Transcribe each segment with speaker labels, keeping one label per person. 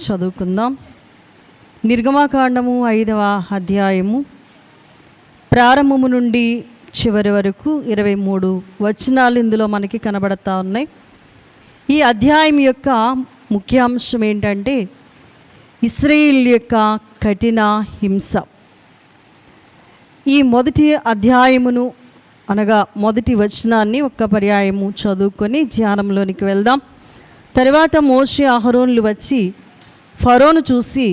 Speaker 1: చదువుకుందాం. నిర్గమాకాండము 5వ అధ్యాయము ప్రారంభము నుండి చివరి వరకు 23 వచనాలు ఇందులో మనకి కనబడతా ఉన్నాయి. ఈ అధ్యాయం యొక్క ముఖ్యాంశం ఏంటంటే ఇశ్రాయేలు యొక్క కఠిన హింస. ఈ మొదటి అధ్యాయమును అనగా మొదటి వచనాన్ని ఒక్క పర్యాయము చదువుకొని ధ్యానంలోనికి వెళ్దాం. తర్వాత మోషే అహరోనులు వచ్చి ఫరోను చూసి,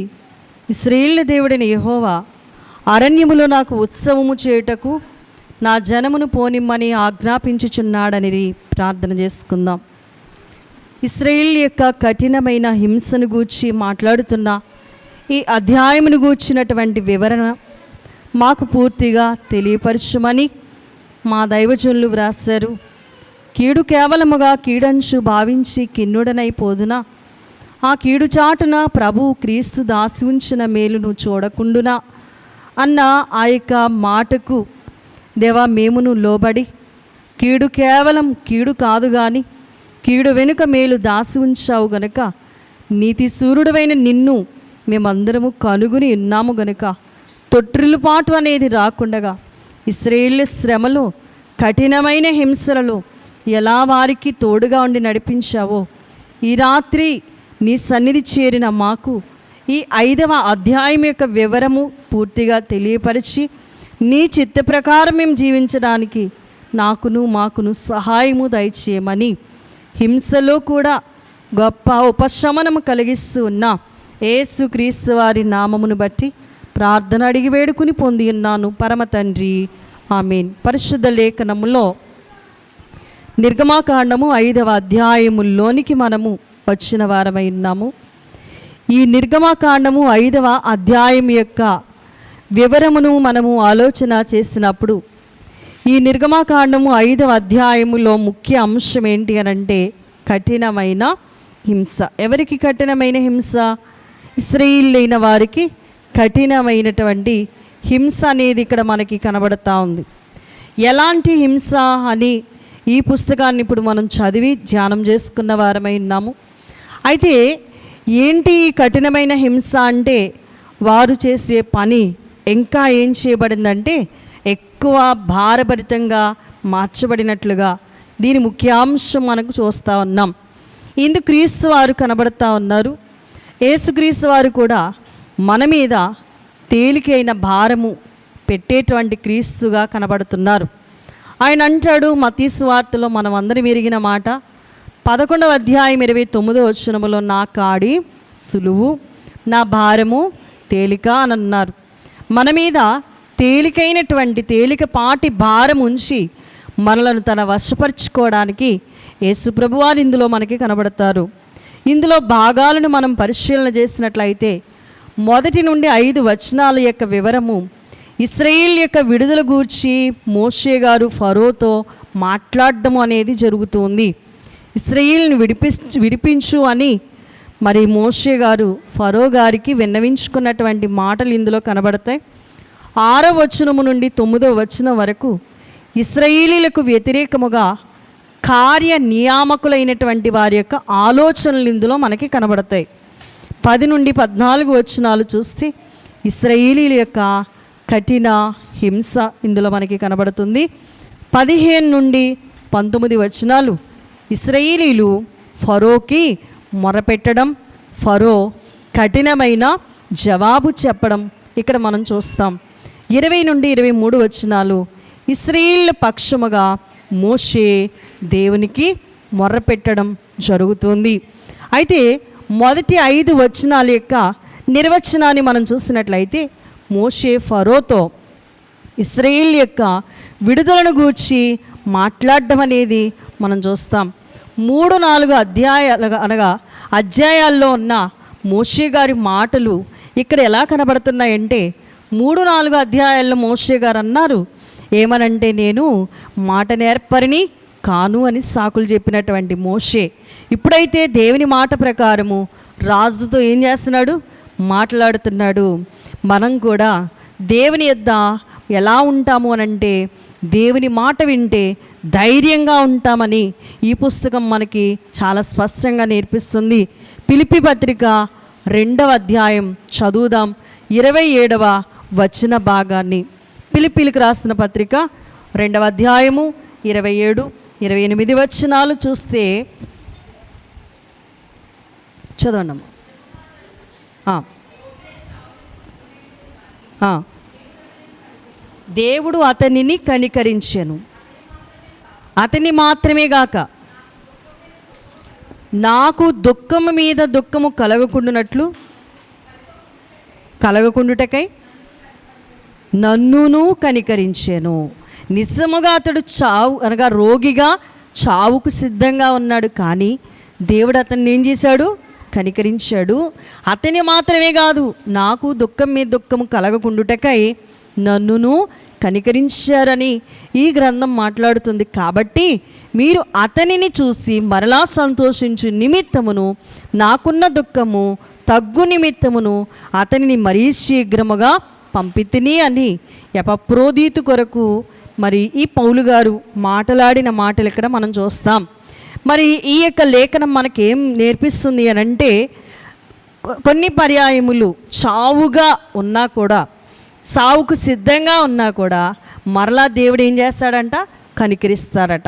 Speaker 1: ఇశ్రాయేలు దేవుడైన యెహోవా అరణ్యములో నాకు ఉత్సవము చేయుటకు నా జనమును పోనిమ్మని ఆజ్ఞాపించుచున్నాడని ప్రార్థన చేసుకుందాం. ఇశ్రాయేలు యొక్క కఠినమైన హింసను గూర్చి మాట్లాడుతున్న ఈ అధ్యాయమును గూర్చినటువంటి వివరణ మాకు పూర్తిగా తెలియపరచుమని మా దైవజనులు వ్రాశారు. కీడు కేవలముగా కీడంచు భావించి కిన్నుడనైపోదునా, ఆ కీడు చాటున ప్రభు క్రీస్తు దాసి ఉంచిన మేలును చూడకుండునా అన్న ఆ యొక్క మాటకు దేవా మేమును లోబడి కీడు కేవలం కీడు కాదు కానీ కీడు వెనుక మేలు దాసి ఉంచావు గనుక నీతి సూర్యుడవైన నిన్ను మేమందరము కనుగొని ఉన్నాము గనుక తొట్టిల్లుపాటు అనేది రాకుండగా ఇశ్రాయేలు శ్రమలో కఠినమైన హింసలలో ఎలా వారికి తోడుగా ఉండి నడిపించావో ఈ రాత్రి నీ సన్నిధి చేరిన మాకు ఈ 5వ అధ్యాయం యొక్క వివరము పూర్తిగా తెలియపరిచి నీ చిత్త ప్రకారం మేము జీవించడానికి మాకును సహాయము దయచేయమని హింసలో కూడా గొప్ప ఉపశమనము కలిగిస్తూ ఉన్న యేసుక్రీస్తు వారి నామమును బట్టి ప్రార్థన అడిగి వేడుకుని పొంది ఉన్నాను పరమ తండ్రి, ఆమేన్. పరిశుద్ధ లేఖనములో నిర్గమాకాండము 5వ అధ్యాయములోనికి మనము వచ్చిన వారమై ఉన్నాము. ఈ నిర్గమాకాండము 5వ అధ్యాయం యొక్క వివరమును మనము ఆలోచన చేసినప్పుడు ఈ నిర్గమాకాండము 5వ అధ్యాయములో ముఖ్య అంశం ఏంటి అనంటే కఠినమైన హింస. ఎవరికి కఠినమైన హింస? ఇశ్రాయేలీయులైన వారికి కఠినమైనటువంటి హింస అనేది ఇక్కడ మనకి కనబడతా ఉంది. ఎలాంటి హింస అని ఈ పుస్తకాన్ని ఇప్పుడు మనం చదివి ధ్యానం చేసుకున్న వారమై ఉన్నాము. అయితే ఏంటి ఈ కఠినమైన హింస అంటే వారు చేసే పని ఇంకా ఏం చేయబడిందంటే ఎక్కువ భారభరితంగా మార్చబడినట్లుగా దీని ముఖ్యాంశం మనకు చూస్తూ ఉన్నాం. ఇందుకు క్రీస్తు వారు కనబడతా ఉన్నారు. యేసుక్రీస్తు వారు కూడా మన మీద తేలికైన భారము పెట్టేటువంటి క్రీస్తుగా కనబడుతున్నారు. ఆయన అంటాడు మత్తయి సువార్తలో మనం అందరం ఎరిగిన మాట 11వ అధ్యాయం 29వ వచనములో, నా కాడి సులువు నా భారము తేలిక అని అన్నారు. మన మీద తేలికపాటి భారం ఉంచి మనలను తన వశపరుచుకోవడానికి యేసుప్రభు వారు ఇందులో మనకి కనబడతారు. ఇందులో భాగాలను మనం పరిశీలన చేసినట్లయితే 1 నుండి 5 వచనాల యొక్క వివరము ఇశ్రాయేలు యొక్క విడుదల గూర్చి మోషే గారు ఫరోతో మాట్లాడడం అనేది జరుగుతుంది. ఇశ్రాయేలుని విడిపించు అని మరి మోషే గారు ఫరో గారికి విన్నవించుకున్నటువంటి మాటలు ఇందులో కనబడతాయి. 6వ వచనము నుండి 9వ వచనం వరకు ఇశ్రాయేలీలకు వ్యతిరేకముగా కార్య నియామకులైనటువంటి వారి యొక్క ఆలోచనలు ఇందులో మనకి కనబడతాయి. 10 నుండి 14 వచనాలు చూస్తే ఇశ్రాయేలీల యొక్క కఠిన హింస ఇందులో మనకి కనబడుతుంది. 15 నుండి 19 వచనాలు ఇశ్రాయేలీలు ఫరోకి మొరపెట్టడం, ఫరో కఠినమైన జవాబు చెప్పడం ఇక్కడ మనం చూస్తాం. 20 నుండి 23 వచనాలు ఇశ్రాయేలు పక్షముగా మోషే దేవునికి మొర్రపెట్టడం జరుగుతుంది. అయితే మొదటి 5 వచనాల యొక్క నిర్వచనాన్ని మనం చూసినట్లయితే మోషే ఫరోతో ఇశ్రాయేలు యొక్క విడుదలను గూర్చి మాట్లాడడం అనేది మనం చూస్తాం. 3-4 అధ్యాయాల్లో ఉన్న మోషే గారి మాటలు ఇక్కడ ఎలా కనబడుతున్నాయంటే 3-4 అధ్యాయాల్లో మోషే గారు అన్నారు ఏమనంటే, నేను మాట నేర్పరిని కాను అని సాకులు చెప్పినటువంటి మోషే ఇప్పుడైతే దేవుని మాట ప్రకారము రాజుతో ఏం చేస్తున్నాడు? మాట్లాడుతున్నాడు. మనం కూడా దేవుని యొద్ద ఎలా ఉంటాము అనంటే దేవుని మాట వింటే ధైర్యంగా ఉంటామని ఈ పుస్తకం మనకి చాలా స్పష్టంగా నేర్పిస్తుంది. ఫిలిప్పీ పత్రిక 2వ అధ్యాయం చదువుదాం. 27వ వచన భాగాన్ని. ఫిలిప్పీలకు రాసిన పత్రిక 2వ అధ్యాయము 27, 28 వచనాలు చూస్తే చదవనమ్మా. దేవుడు అతనిని కనికరించెను, అతని మాత్రమే గాక నాకు దుఃఖము మీద దుఃఖము కలగకుండుటకై నన్నును కనికరించెను. నిజముగా అతడు అనగా రోగిగా చావుకు సిద్ధంగా ఉన్నాడు, కానీ దేవుడు అతన్ని ఏం చేశాడు? కనికరించాడు. అతని మాత్రమే కాదు, నాకు దుఃఖం మీద దుఃఖము కలగకుండుటకై నన్నును కనికరించారని ఈ గ్రంథం మాట్లాడుతుంది. కాబట్టి మీరు అతనిని చూసి మరలా సంతోషించు నిమిత్తమును నాకున్న దుఃఖము తగ్గు నిమిత్తమును అతనిని మరీ శీఘ్రముగా పంపితిని అని ఎపఫ్రోదీతు కొరకు మరి ఈ పౌలు గారు మాట్లాడిన మాటలు ఇక్కడ మనం చూస్తాం. మరి ఈ యొక్క లేఖనం మనకేం నేర్పిస్తుంది అని అంటే, కొన్ని పర్యాయములు చావుగా ఉన్నా కూడా, సావుకు సిద్ధంగా ఉన్నా కూడా మరలా దేవుడు ఏం చేస్తాడంట? కనికరిస్తారట.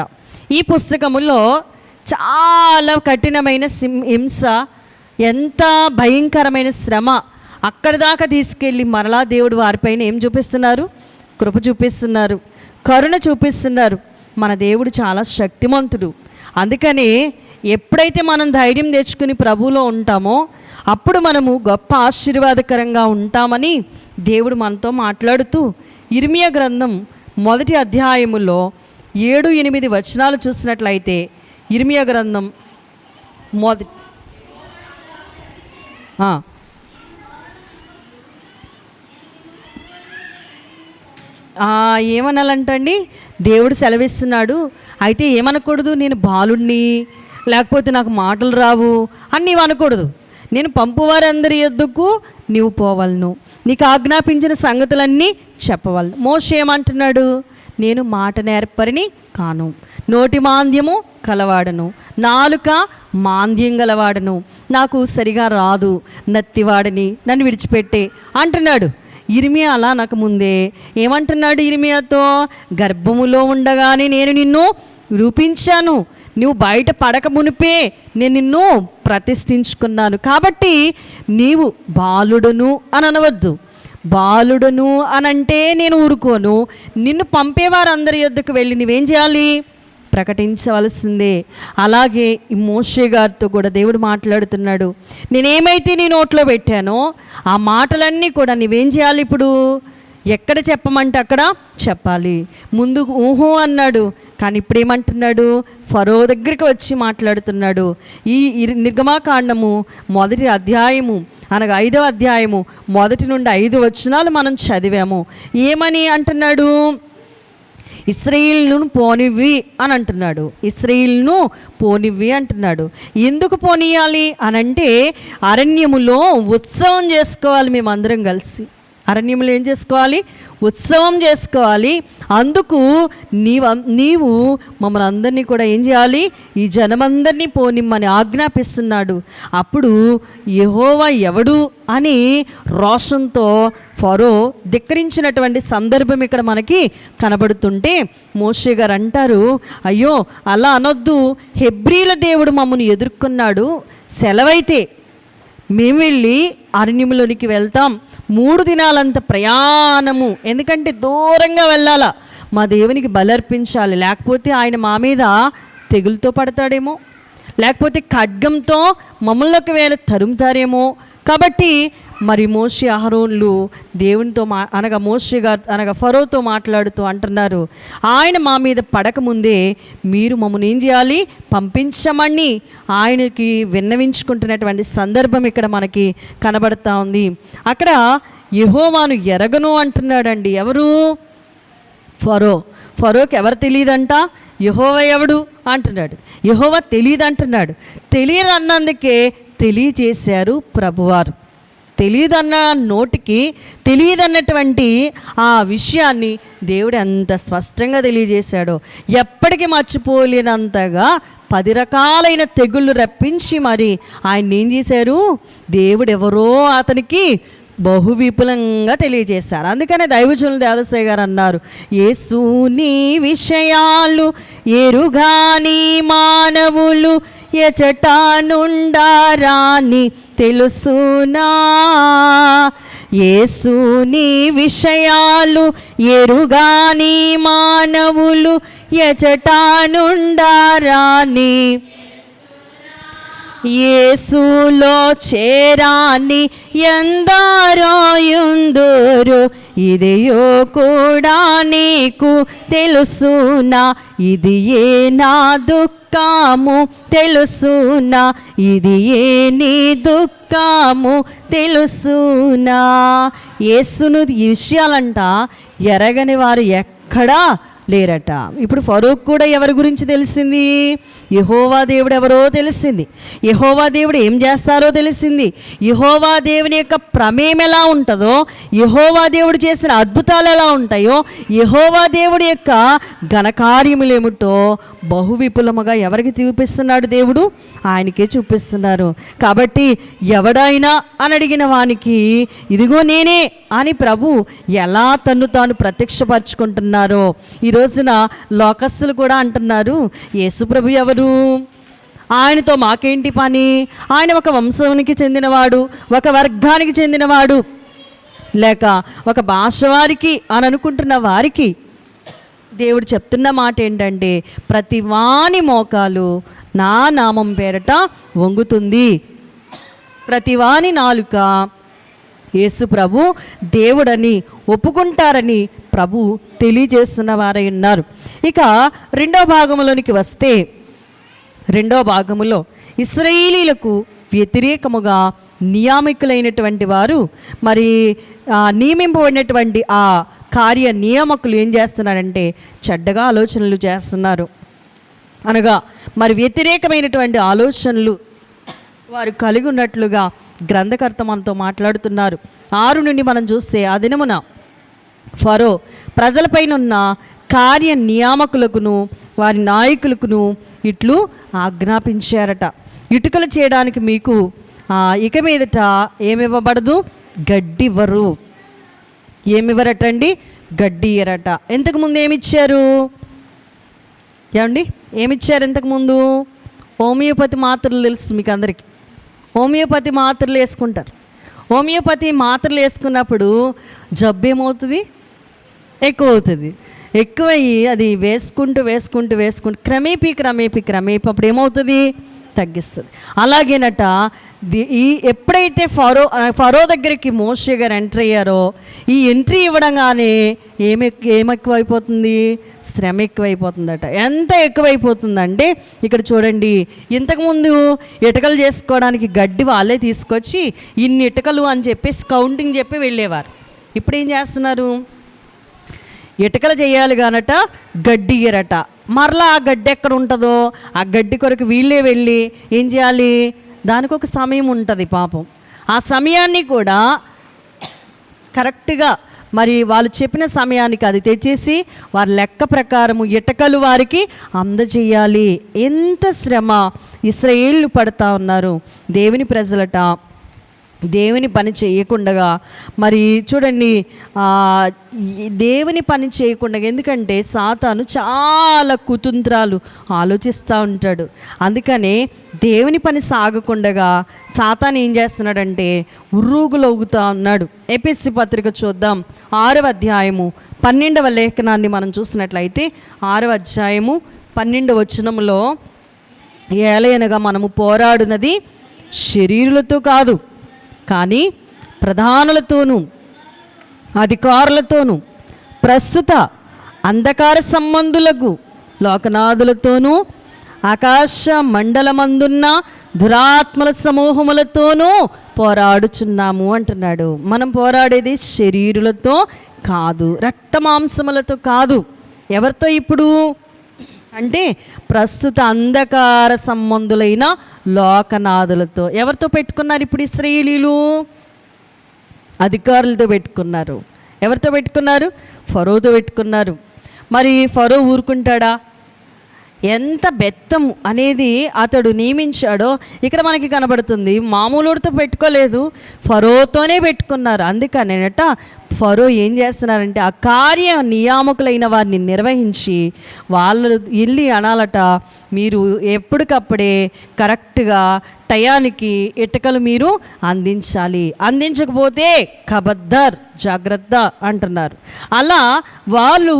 Speaker 1: ఈ పుస్తకములో చాలా కఠినమైన హింస, ఎంత భయంకరమైన శ్రమ అక్కడి దాకా తీసుకెళ్ళి మరలా దేవుడు వారిపైన ఏం చూపిస్తున్నారు? కృప చూపిస్తున్నారు, కరుణ చూపిస్తున్నారు. మన దేవుడు చాలా శక్తిమంతుడు. అందుకని ఎప్పుడైతే మనం ధైర్యం తెచ్చుకుని ప్రభువులో ఉంటామో అప్పుడు మనము గొప్ప ఆశీర్వాదకరంగా ఉంటామని దేవుడు మనతో మాట్లాడుతూ ఇర్మియా గ్రంథం 1వ అధ్యాయములో 7, 8 వచనాలు చూసినట్లయితే, ఇర్మియా గ్రంథం ఏమనాలంటండి, దేవుడు సెలవిస్తున్నాడు. అయితే ఏమనకూడదు, నేను బాలుణ్ణి, లేకపోతే నాకు మాటలు రావు అని నీవు అనకూడదు. నేను పంపువారందరి యొద్దకు నీవు పోవలను, నీకు ఆజ్ఞాపించిన సంగతులన్నీ చెప్పవలను. మోషే ఏమంటున్నాడు? నేను మాట నేర్పరిని కాను, నోటి మాంద్యము కలవాడను, నాలుక మాంద్యం గలవాడను, నాకు సరిగా రాదు, నత్తివాడని, నన్ను విడిచిపెట్టే అంటున్నాడు. ఇర్మియా అలా నాకు ముందే ఏమంటున్నాడు? ఇర్మియాతో, గర్భములో ఉండగానే నేను నిన్ను రూపించాను, నువ్వు బయట పడక మునిపే నేను నిన్ను ప్రతిష్ఠించుకున్నాను. కాబట్టి నీవు బాలుడును అని అనవద్దు. బాలుడును అనంటే నేను ఊరుకోను. నిన్ను పంపేవారందరి యొద్దకు వెళ్ళి నువ్వేం చేయాలి? ప్రకటించవలసిందే. అలాగే ఈ మోషే గారితో కూడా దేవుడు మాట్లాడుతున్నాడు. నేనేమైతే నీ నోట్లో పెట్టానో ఆ మాటలన్నీ కూడా నువ్వేం చేయాలి? ఇప్పుడు ఎక్కడ చెప్పమంటే అక్కడ చెప్పాలి. ముందు ఊహో అన్నాడు, కానీ ఇప్పుడు ఏమంటున్నాడు? ఫరో దగ్గరికి వచ్చి మాట్లాడుతున్నాడు. ఈ నిర్గమాకాండము 1వ అధ్యాయము అనగా 5వ అధ్యాయము 1 నుండి 5 వచనాలు మనం చదివాము. ఏమని అంటున్నాడు? ఇశ్రాయేలును పోనివ్వి అని అంటున్నాడు. ఇశ్రాయేలును పోనివ్వి అంటున్నాడు. ఎందుకు పోనీయాలి అనంటే, అరణ్యములో ఉత్సవం చేసుకోవాలి మేమందరం కలిసి. అరణ్యములు ఏం చేసుకోవాలి? ఉత్సవం చేసుకోవాలి. అందుకు నీవు మమ్మల్ని అందరినీ కూడా ఏం చేయాలి? ఈ జనమందరినీ పోనిమ్మని ఆజ్ఞాపిస్తున్నాడు. అప్పుడు యెహోవా ఎవడు అని రోషంతో ఫరో ధిక్కరించినటువంటి సందర్భం ఇక్కడ మనకి కనబడుతుంటే మోషే గారు అంటారు, అయ్యో అలా అనొద్దు, హెబ్రీల దేవుడు మమ్మల్ని ఎదుర్కొన్నాడు, సెలవైతే మేము వెళ్ళి అరణ్యంలోనికి వెళ్తాం, 3 దినాలంత ప్రయాణము, ఎందుకంటే దూరంగా వెళ్ళాలా, మా దేవునికి బలర్పించాలి, లేకపోతే ఆయన మా మీద తెగులతో పడతాడేమో, లేకపోతే ఖడ్గంతో మమ్మల్లోకి వేళ తరుముతారేమో. కాబట్టి మరి మోషే అహరోన్లు దేవునితో అనగా మోషే గారు అనగా ఫరోతో మాట్లాడుతూ అంటున్నారు, ఆయన మా మీద పడకముందే మీరు మమ్మల్ని ఏం చేయాలి? పంపించమని ఆయనకి విన్నవించుకుంటున్నటువంటి సందర్భం ఇక్కడ మనకి కనబడతా ఉంది. అక్కడ యెహోవాను ఎరగను అంటున్నాడండి. ఎవరు? ఫరోకి ఎవరు తెలియదంట? యెహోవా ఎవడు అంటున్నాడు. యెహోవా తెలియదు అంటున్నాడు. తెలియదు అన్నందుకే తెలియజేశారు ప్రభువారు. తెలియదన్న నోటికి తెలియదన్నటువంటి ఆ విషయాన్ని దేవుడు ఎంత స్పష్టంగా తెలియజేశాడో, ఎప్పటికీ మర్చిపోలేనంతగా 10 రకాలైన తెగుళ్ళు రప్పించి మరి ఆయన ఏం చేశారు, దేవుడు ఎవరో అతనికి బహువిపులంగా తెలియజేశారు. అందుకనే దైవజనులు దేవదాసయ్య గారు అన్నారు, యేసు నీ విషయాలు ఎరుగాని మానవులు ఎచట నుండారాని తెలుసునా. యేసు నీ విషయాలు ఎరుగాని మానవులు ఎచట నుండారాని, యేసులో చేరాని ఎందరోయుందురు ఇదియో కూడా నీకు తెలుసునా. ఇది ఏ నా దుఃఖము తెలుసునా, ఇది ఏ నీ దుఃఖము తెలుసునా. యేసును ఈ విషయాలంట ఎరగని వారు ఎక్కడా లేరట. ఇప్పుడు ఫరోకు కూడా ఎవరి గురించి తెలిసింది, యెహోవా దేవుడు ఎవరో తెలిసింది, యెహోవా దేవుడు ఏం చేస్తారో తెలిసింది, యెహోవా దేవుని యొక్క ప్రమేయం ఎలా ఉంటుందో, యెహోవా దేవుడు చేసిన అద్భుతాలు ఎలా ఉంటాయో, యెహోవా దేవుడి యొక్క ఘనకార్యములు ఏమిటో బహువిపులముగా ఎవరికి చూపిస్తున్నాడు దేవుడు, ఆయనకే చూపిస్తున్నారు. కాబట్టి ఎవడైనా అని అడిగిన వానికి ఇదిగో నేనే అని ప్రభు ఎలా తన్ను తాను ప్రత్యక్షపరచుకుంటున్నారో ఈ రోజున లోకస్తులు కూడా అంటున్నారు, యేసు ప్రభు ఎవరు, ఆయనతో మాకేంటి పని, ఆయన ఒక వంశానికి చెందినవాడు, ఒక వర్గానికి చెందినవాడు, లేక ఒక భాష వారికి అని అనుకుంటున్న వారికి దేవుడు చెప్తున్న మాట ఏంటంటే, ప్రతి వాని మోకాలు నా నామం పేరట వంగుతుంది, ప్రతి వాని నాలుక యేసు ప్రభు దేవుడని ఒప్పుకుంటారని ప్రభు తెలియజేస్తున్న వారై ఉన్నారు. ఇక రెండో భాగంలోనికి వస్తే, రెండో భాగములో ఇశ్రాయేలీలకు వ్యతిరేకముగా నియామకులైనటువంటి వారు మరి నియమింపబడినటువంటి ఆ కార్య నియామకులు ఏం చేస్తున్నారంటే చెడ్డగా ఆలోచనలు చేస్తున్నారు. అనగా మరి వ్యతిరేకమైనటువంటి ఆలోచనలు వారు కలిగి ఉన్నట్లుగా గ్రంథకర్త మనతో మాట్లాడుతున్నారు. 6 నుండి మనం చూస్తే, ఆ దినమున ఫరో ప్రజలపైన ఉన్న కార్య నియామకులకును వారి నాయకులకును ఇట్లు ఆజ్ఞాపించారట, ఇటుకలు చేయడానికి మీకు ఇక మీదట ఏమివ్వబడదు, గడ్డివ్వరు. ఏమివ్వరటండి, గడ్డి ఇయ్యరట. ఇంతకుముందు ఏమిచ్చారు ఏమండి, ఏమిచ్చారు ఇంతకుముందు? హోమియోపతి మాత్రలు తెలుసు మీకు అందరికీ, హోమియోపతి మాత్రలు వేసుకుంటారు. హోమియోపతి మాత్రలు వేసుకున్నప్పుడు జబ్బు ఏమవుతుంది, ఎక్కువ అవుతుంది. ఎక్కువయ్యి అది వేసుకుంటూ వేసుకుంటూ వేసుకుంటూ క్రమేపీ అప్పుడు ఏమవుతుంది, తగ్గిస్తుంది. అలాగేనట ఎప్పుడైతే ఫరో దగ్గరికి మోషే గారు ఎంట్రీ అయ్యారో, ఈ ఎంట్రీ ఇవ్వడంగానే ఏమెక్కువైపోతుంది, శ్రమ ఎక్కువైపోతుందట. ఎంత ఎక్కువైపోతుందంటే ఇక్కడ చూడండి, ఇంతకుముందు ఇటుకలు చేసుకోవడానికి గడ్డి వాళ్ళే తీసుకొచ్చి ఇన్ని ఇటుకలు అని చెప్పేసి కౌంటింగ్ చెప్పి వెళ్ళేవారు. ఇప్పుడు ఏం చేస్తున్నారు, ఇటుకలు చేయాలి కానట గడ్డి ఇయ్యరట. మరలా ఆ గడ్డి ఎక్కడ ఉంటుందో ఆ గడ్డి కొరకు వీళ్ళే వెళ్ళి ఏం చేయాలి, దానికి ఒక సమయం ఉంటుంది పాపం. ఆ సమయాన్ని కూడా కరెక్ట్గా మరి వాళ్ళు చెప్పిన సమయానికి అది తెచ్చేసి వారి లెక్క ప్రకారము ఇటుకలు వారికి అందజేయాలి. ఎంత శ్రమ ఇశ్రాయేలు పడతా ఉన్నారు. దేవుని ప్రజలట దేవుని పని చేయకుండా, మరి చూడండి దేవుని పని చేయకుండా, ఎందుకంటే సాతాను చాలా కుతంత్రాలు ఆలోచిస్తూ ఉంటాడు. అందుకనే దేవుని పని సాగకుండా సాతాను ఏం చేస్తున్నాడంటే ఉర్రూగులవుగుతూ ఉన్నాడు. ఎఫెసీ పత్రిక చూద్దాం, 6వ అధ్యాయము 12వ లేఖనాన్ని మనం చూసినట్లయితే 6వ అధ్యాయము 12వ వచనములో, ఏలయనగా మనము పోరాడునది శరీరులతో కాదు, కానీ ప్రధానులతోనూ అధికారులతోనూ ప్రస్తుత అంధకార సంబంధులకు లోకనాథులతోనూ ఆకాశ మండలమందున్న దురాత్మల సమూహములతోనూ పోరాడుచున్నాము అంటున్నాడు. మనం పోరాడేది శరీరులతో కాదు, రక్త మాంసములతో కాదు. ఎవరితో ఇప్పుడు అంటే ప్రస్తుత అంధకార సంబంధులైన లోకనాథులతో. ఎవరితో పెట్టుకున్నారు ఇప్పుడు ఇశ్రాయేలీలు? అధికారులతో పెట్టుకున్నారు. ఎవరితో పెట్టుకున్నారు? ఫరోతో పెట్టుకున్నారు. మరి ఫరో ఊరుకుంటాడా? ఎంత బెత్తం అనేది అతడు నియమించాడో ఇక్కడ మనకి కనబడుతుంది. మామూలుడితో పెట్టుకోలేదు, ఫరోతోనే పెట్టుకున్నారు. అందుకనేనట ఫరో ఏం చేస్తున్నారంటే ఆ కార్య నియామకులైన వారిని నిర్వహించి వాళ్ళు ఇల్లి అనాలట, మీరు ఎప్పటికప్పుడే కరెక్ట్గా టయానికి ఇటుకలు మీరు అందించాలి, అందించకపోతే ఖబర్దార్ జాగ్రత్త అంటున్నారు. అలా వాళ్ళు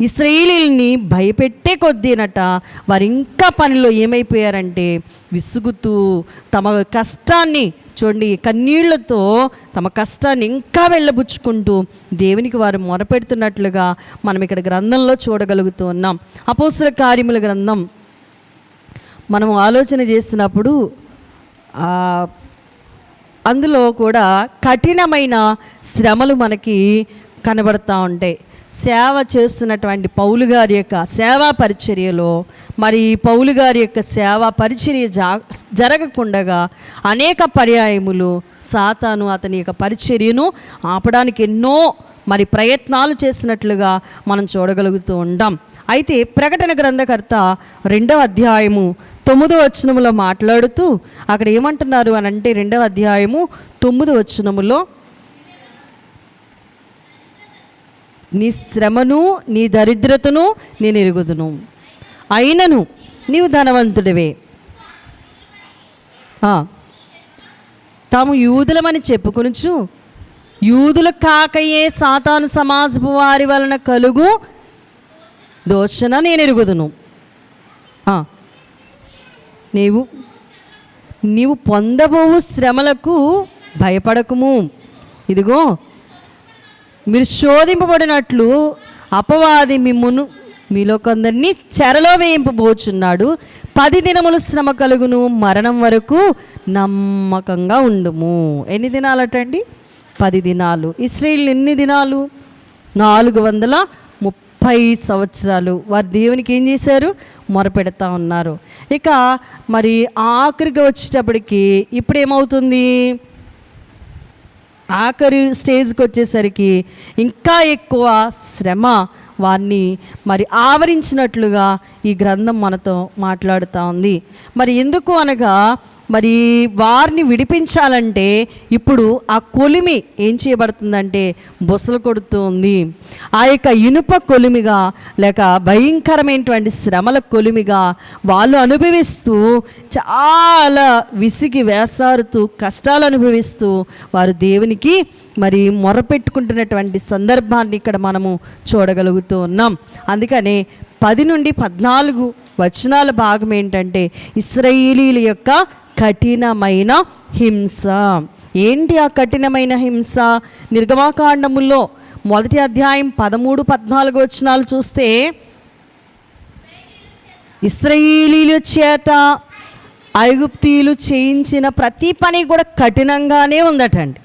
Speaker 1: ఇశ్రాయేలీయుల్ని భయపెట్టే కొద్దీనట వారు ఇంకా పనిలో ఏమైపోయారంటే విసుగుతూ తమ కష్టాన్ని చూడండి, కన్నీళ్లతో తమ కష్టాన్ని ఇంకా వెళ్ళబుచ్చుకుంటూ దేవునికి వారు మొరపెడుతున్నట్లుగా మనం ఇక్కడ గ్రంథంలో చూడగలుగుతూ ఉన్నాం. అపోస్తల కార్యముల గ్రంథం మనం ఆలోచన చేసినప్పుడు అందులో కూడా కఠినమైన శ్రమలు మనకి కనబడతా ఉంటాయి. సేవ చేస్తున్నటువంటి పౌలు గారి యొక్క సేవా పరిచర్యలో మరి పౌలు గారి యొక్క సేవా పరిచర్య జరగకుండగా అనేక పర్యాయములు సాతాను అతని యొక్క పరిచర్యను ఆపడానికి ఎన్నో మరి ప్రయత్నాలు చేసినట్లుగా మనం చూడగలుగుతూ ఉంటాం. అయితే ప్రకటన గ్రంథకర్త 2వ అధ్యాయము 9వ వచనములో మాట్లాడుతూ అక్కడ ఏమంటున్నారు అని అంటే 2వ అధ్యాయము 9వ వచనములో, నీ శ్రమను నీ దరిద్రతను నేను ఎరుగుదును, అయినను నీవు ధనవంతుడివే. తాము యూదులమని చెప్పుకొనుచు యూదుల కాకయే సాతాను సమాజపు వారి వలన కలుగు దోషణ నేను ఎరుగుదును. నీవు పొందబోవు శ్రమలకు భయపడకుము. ఇదిగో మీరు శోధింపబడినట్లు అపవాది మీలో కొందరిని చెరలో వేయింపబోచున్నాడు. 10 దినములు శ్రమ కలుగును, మరణం వరకు నమ్మకంగా ఉండుము. ఎన్ని దినాలటండి? 10 దినాలు. ఇశ్రాయేలు ఎన్ని దినాలు? 430 సంవత్సరాలు వారు దేవునికి ఏం చేశారు? మొరపెడతా ఉన్నారు. ఇక మరి ఆఖరికి వచ్చేటప్పటికి ఇప్పుడు ఏమవుతుంది? ఆఖరి స్టేజ్కి వచ్చేసరికి ఇంకా ఎక్కువ శ్రమ వారిని మరి ఆవరించినట్లుగా ఈ గ్రంథం మనతో మాట్లాడుతూ ఉంది. మరి ఎందుకు అనగా మరి వారిని విడిపించాలంటే ఇప్పుడు ఆ కొలిమి ఏం చేయబడుతుందంటే బొసలు కొడుతూ ఉంది. ఆ యొక్క ఇనుప కొలిమిగా లేక భయంకరమైనటువంటి శ్రమల కొలిమిగా వాళ్ళు అనుభవిస్తూ చాలా విసిగి వేసారుతూ కష్టాలు అనుభవిస్తూ వారు దేవునికి మరి మొరపెట్టుకుంటున్నటువంటి సందర్భాన్ని ఇక్కడ మనము చూడగలుగుతూ ఉన్నాం. అందుకనే 10 నుండి 14 వచనాల భాగం ఏంటంటే ఇశ్రాయేలీయుల యొక్క కఠినమైన హింస. ఏంటి ఆ కఠినమైన హింస? నిర్గమాకాండములో 1వ అధ్యాయం 13-14 వచనాలు చూస్తే ఇశ్రాయేలీయుల చేత ఐగుప్తీయులు చేయించిన ప్రతి పని కూడా కఠినంగానే ఉందటండి.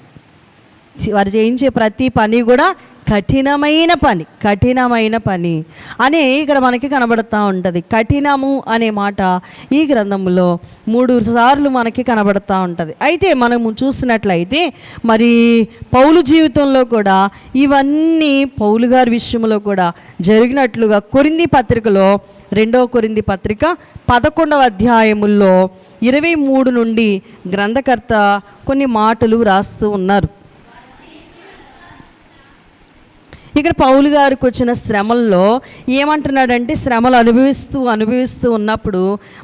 Speaker 1: వారు చేయించే ప్రతి పని కూడా కఠినమైన పని అనే ఇక్కడ మనకి కనబడుతూ ఉంటుంది. కఠినము అనే మాట ఈ గ్రంథంలో 3 సార్లు మనకి కనబడుతూ ఉంటుంది. అయితే మనము చూసినట్లయితే మరి పౌలు జీవితంలో కూడా ఇవన్నీ పౌలు గారి విషయంలో కూడా జరిగినట్లుగా కొరింథీ పత్రికలో 2వ కొరింథీ పత్రిక 11వ అధ్యాయముల్లో 23 నుండి గ్రంథకర్త కొన్ని మాటలు రాస్తూ ఉన్నారు. ఇక్కడ పౌలు గారికి వచ్చిన శ్రమల్లో ఏమంటున్నాడంటే శ్రమలు అనుభవిస్తూ ఉన్నప్పుడు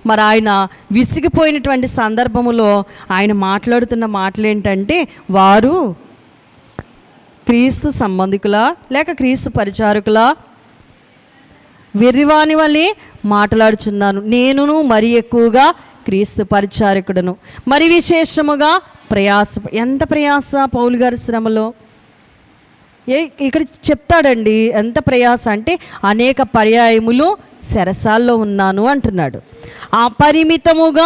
Speaker 1: మరి ఆయన విసిగిపోయినటువంటి సందర్భములో ఆయన మాట్లాడుతున్న మాటలు ఏంటంటే, వారు క్రీస్తు సంబంధికులా లేక క్రీస్తు పరిచారకులా? వెర్రివాని వల్లే మాట్లాడుచున్నాను, నేనును మరి ఎక్కువగా క్రీస్తు పరిచారకుడును, మరి విశేషముగా ఎంత ప్రయాస పౌలు గారి శ్రమలో. ఇక్కడ చెప్తాడండి ఎంత ప్రయాస అంటే అనేక పర్యాయములు చెరసాల్లో ఉన్నాను అంటున్నాడు, అపరిమితముగా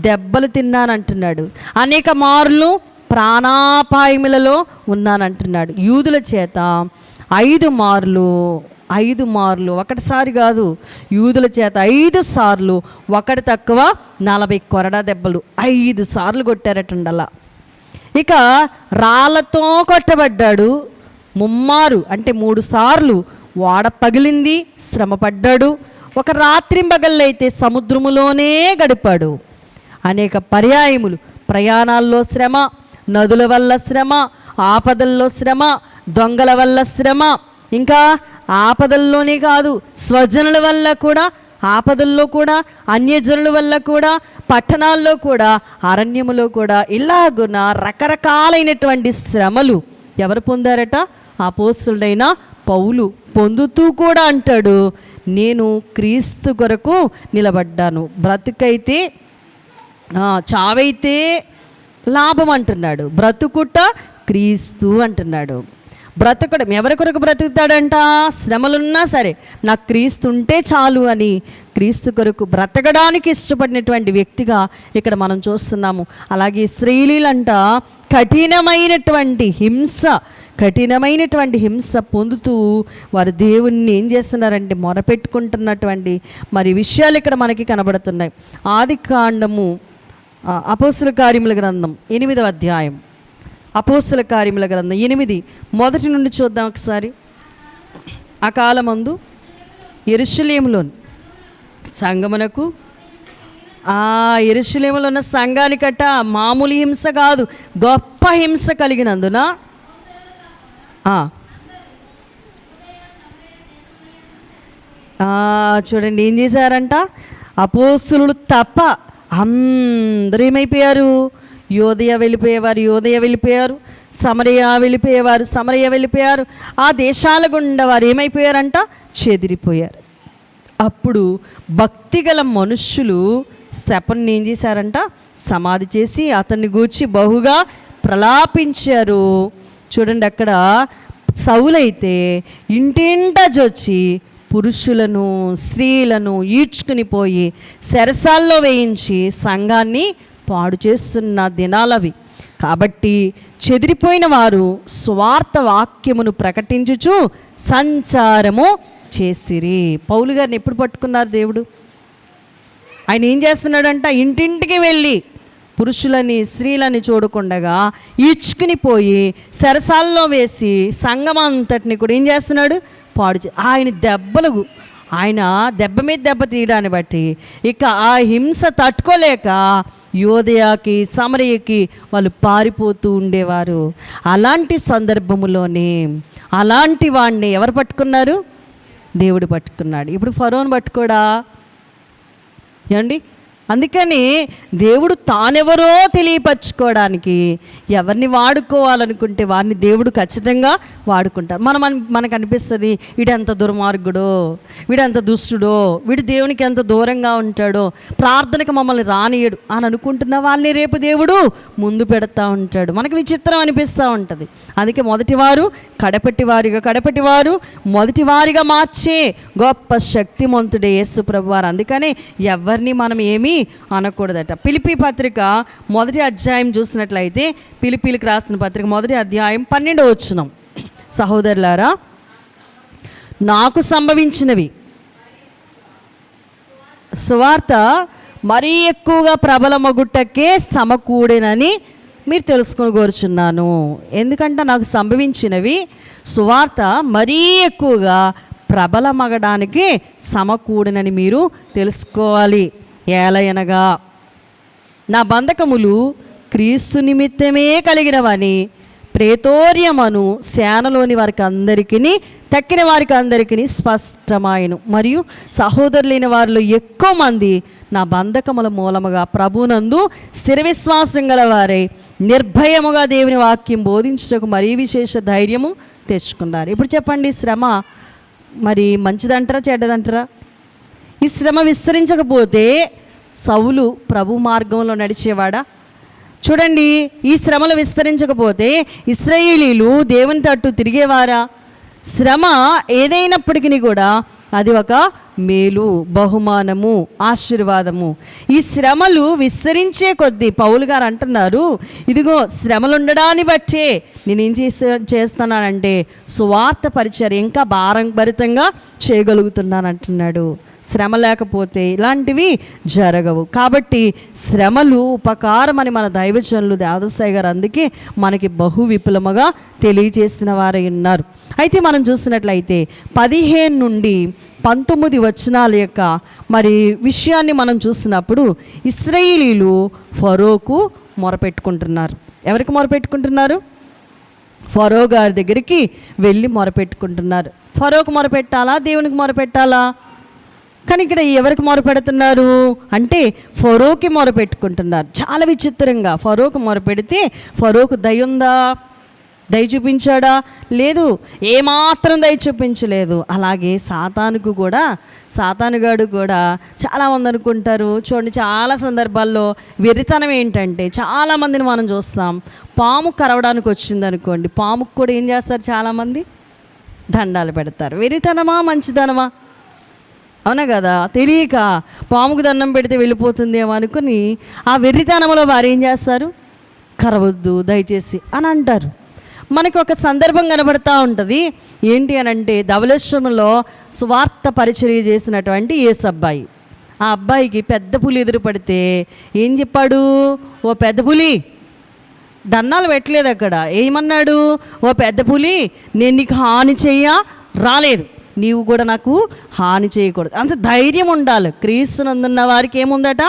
Speaker 1: దెబ్బలు తిన్నాను అంటున్నాడు, అనేక మార్లు ప్రాణాపాయములలో ఉన్నానంటున్నాడు. యూదుల చేత 5 మార్లు ఒకటిసారి కాదు, యూదుల చేత 5 సార్లు, ఒకటి తక్కువ 40 కొరడా దెబ్బలు 5 సార్లు కొట్టారటండి. అలా ఇక రాళ్ళతో కొట్టబడ్డాడు. 3 సార్లు వాడ పగిలింది, శ్రమపడ్డాడు. ఒక రాత్రింబగళ్ళైతే సముద్రములోనే గడిపాడు. అనేక పర్యాయములు ప్రయాణాల్లో శ్రమ, నదుల వల్ల శ్రమ, ఆపదల్లో శ్రమ, దొంగల వల్ల శ్రమ, ఇంకా ఆపదల్లోనే కాదు స్వజనుల వల్ల కూడా, ఆపదల్లో కూడా, అన్యజనుల వల్ల కూడా, పట్టణాల్లో కూడా, అరణ్యములో కూడా ఇలాగున రకరకాలైనటువంటి శ్రమలు ఎవరు పొందారట? అపోస్తలుడైన పౌలు పొందుతూ కూడా అంటాడు, నేను క్రీస్తు కొరకు నిలబడ్డాను. బ్రతుకైతే చావైతే లాభం అంటున్నాడు, బ్రతుకుట క్రీస్తు అంటున్నాడు. బ్రతకడం ఎవరి కొరకు బ్రతుకుతాడంట? శ్రమలున్నా సరే నాకు క్రీస్తు ఉంటే చాలు అని క్రీస్తు కొరకు బ్రతకడానికి ఇష్టపడినటువంటి వ్యక్తిగా ఇక్కడ మనం చూస్తున్నాము. అలాగే ఇశ్రాయేలీయులంట కఠినమైనటువంటి హింస పొందుతూ వారు దేవుణ్ణి ఏం చేస్తున్నారంటే మొరపెట్టుకుంటున్నటువంటి మరి విషయాలు ఇక్కడ మనకి కనబడుతున్నాయి. ఆదికాండము అపోస్తల కార్యముల గ్రంథం 8వ అధ్యాయం, అపోస్తల కార్యముల గ్రంథం 8 మొదటి నుండి చూద్దాం ఒకసారి. ఆ కాలమందు యెరూషలేములోని సంఘమునకు, యెరూషలేములో ఉన్న సంఘానికట మామూలు హింస కాదు, గొప్ప హింస కలిగినందున చూడండి ఏం చేశారంట? అపోస్తలులు తప్ప అందరూ ఏమైపోయారు? యోదయ వెళ్ళిపోయారు, సమరయ వెళ్ళిపోయారు. ఆ దేశాల గుండా వారు ఏమైపోయారంట? చెదిరిపోయారు. అప్పుడు భక్తిగల మనుష్యులు స్తెఫనుని ఏం చేశారంట? సమాధి చేసి అతన్ని గూర్చి బహుగా ప్రలాపించారు. చూడండి, అక్కడ సౌలైతే ఇంటింటా జొచ్చి పురుషులను స్త్రీలను ఈడ్చుకుని పోయి చెరసాల్లో వేయించి సంఘాన్ని పాడు చేస్తున్న దినాలవి. కాబట్టి చెదిరిపోయిన వారు సువార్త వాక్యమును ప్రకటించుచు సంచారము చేసిరి. పౌలు గారిని ఎప్పుడు పట్టుకున్నారు దేవుడు? ఆయన ఏం చేస్తున్నాడంట? ఇంటింటికి వెళ్ళి పురుషులని స్త్రీలని చూడకుండగా ఈడ్చుకుని పోయి చెరసాల్లో వేసి సంఘం అంతటిని కూడా ఏం చేస్తున్నాడు? పాడు. ఆయన దెబ్బ మీద దెబ్బ తీయడాన్ని బట్టి ఇక ఆ హింస తట్టుకోలేక యోదయకి సమరయకి వాళ్ళు పారిపోతూ ఉండేవారు. అలాంటి సందర్భములోనే అలాంటి వాడిని ఎవరు పట్టుకున్నారు? దేవుడు పట్టుకున్నాడు. ఇప్పుడు ఫరోను పట్టుకోడా ఏమండి? అందుకని దేవుడు తానెవరో తెలియపరచుకోవడానికి ఎవరిని వాడుకోవాలనుకుంటే వారిని దేవుడు ఖచ్చితంగా వాడుకుంటారు. మనకు అనిపిస్తుంది వీడెంత దుర్మార్గుడో, వీడెంత దుష్టుడో, వీడు దేవునికి ఎంత దూరంగా ఉంటాడో, ప్రార్థనకు మమ్మల్ని రానియడు అని అనుకుంటున్న వాళ్ళని రేపు దేవుడు ముందు పెడతా ఉంటాడు. మనకు విచిత్రం అనిపిస్తూ ఉంటుంది. అందుకే మొదటివారు మొదటివారిగా మార్చే గొప్ప శక్తిమంతుడే యేసు ప్రభువారు. అందుకని ఎవరిని మనం ఏమీ అనకూడదట. ఫిలిప్పీ పత్రిక 1వ అధ్యాయం చూసినట్లయితే, ఫిలిప్పీలకు రాసిన పత్రిక 1వ అధ్యాయం 12వ వచనం, సహోదరులారా నాకు సంభవించినవి సువార్త మరీ ఎక్కువగా ప్రబలమగుటకే సమకూడేనని మీరు తెలుసుకొని కోరుచున్నాను. ఎందుకంటే నాకు సంభవించినవి సువార్త మరీ ఎక్కువగా ప్రబలమగడానికి సమకూడనని మీరు తెలుసుకోవాలి. ఏలయనగా నా బంధకములు క్రీస్తు నిమిత్తమే కలిగినవని ప్రేతోర్యమను సేనలోని వారికి అందరికీ తక్కిన వారికి అందరికీ స్పష్టమాయను. మరియు సహోదరులైన వారిలో ఎక్కువ మంది నా బంధకముల మూలముగా ప్రభునందు స్థిర విశ్వాసం గల వారై నిర్భయముగా దేవుని వాక్యం బోధించుటకు మరీ విశేష ధైర్యము తెచ్చుకున్నారు. ఇప్పుడు చెప్పండి, శ్రమ మరి మంచిదంటారా చెడ్డదంటారా? ఈ శ్రమ విస్తరించకపోతే సౌలు ప్రభు మార్గంలో నడిచేవాడా? చూడండి, ఈ శ్రమలు విస్తరించకపోతే ఇశ్రాయేలీలు దేవుని తట్టు తిరిగేవారా? శ్రమ ఏదైనప్పటికీ కూడా అది ఒక మేలు, బహుమానము, ఆశీర్వాదము. ఈ శ్రమలు విస్తరించే కొద్దీ పౌలు గారు అంటున్నారు, ఇదిగో శ్రమలు ఉండడాన్ని బట్టే నేనేం చేస్తున్నానంటే సువార్త పరిచర్య ఇంకా భారంభరితంగా చేయగలుగుతున్నాను అంటున్నాడు. శ్రమ లేకపోతే ఇలాంటివి జరగవు. కాబట్టి శ్రమలు ఉపకారమని మన దైవజనులు దేవదాసాయి గారు అందుకే మనకి బహు విపులముగా తెలియజేసిన వారై ఉన్నారు. అయితే మనం చూసినట్లయితే 15 నుండి 19 వచనాల యొక్క మరి విషయాన్ని మనం చూసినప్పుడు ఇశ్రాయేలీలు ఫరోకు మొరపెట్టుకుంటున్నారు. ఎవరికి మొరపెట్టుకుంటున్నారు? ఫరో గారి దగ్గరికి వెళ్ళి మొరపెట్టుకుంటున్నారు. ఫరోకు మొరపెట్టాలా, దేవునికి మొరపెట్టాలా? కానీ ఇక్కడ ఎవరికి మొరపెడుతున్నారు అంటే ఫరోకి మొరపెట్టుకుంటున్నారు. చాలా విచిత్రంగా ఫరోకు మొరపెడితే ఫరోకు దయ ఉందా? దయ చూపించాడా? లేదు, ఏమాత్రం దయ చూపించలేదు. అలాగే సాతానుగాడు కూడా చాలామంది అనుకుంటారు. చూడండి, చాలా సందర్భాల్లో వెర్రితనం ఏంటంటే చాలామందిని మనం చూస్తాం. పాము కరవడానికి వచ్చింది అనుకోండి, పాముకు కూడా ఏం చేస్తారు? చాలామంది దండాలు పెడతారు. వెర్రితనమా మంచిదనమా? అవునా కదా? తెలియక పాముకు దండం పెడితే వెళ్ళిపోతుందేమో అనుకుని ఆ వెర్రితనంలో వారు ఏం చేస్తారు? కరవద్దు దయచేసి అని అంటారు. మనకు ఒక సందర్భం కనబడుతూ ఉంటుంది. ఏంటి అని అంటే ధవళేశ్వరంలో సువార్త పరిచర్య చేసినటువంటి యేసబ్బాయి. ఆ అబ్బాయికి పెద్ద పులి ఎదురు పడితే ఏం చెప్పాడు? ఓ పెద్ద పులి, దన్నాలు పెట్టలేదు అక్కడ. ఏమన్నాడు? ఓ పెద్ద పులి, నేను నీకు హాని రాలేదు, నీవు కూడా నాకు హాని చేయకూడదు. అంత ధైర్యం ఉండాలి. క్రీస్తునందున్న వారికి ఏముందట?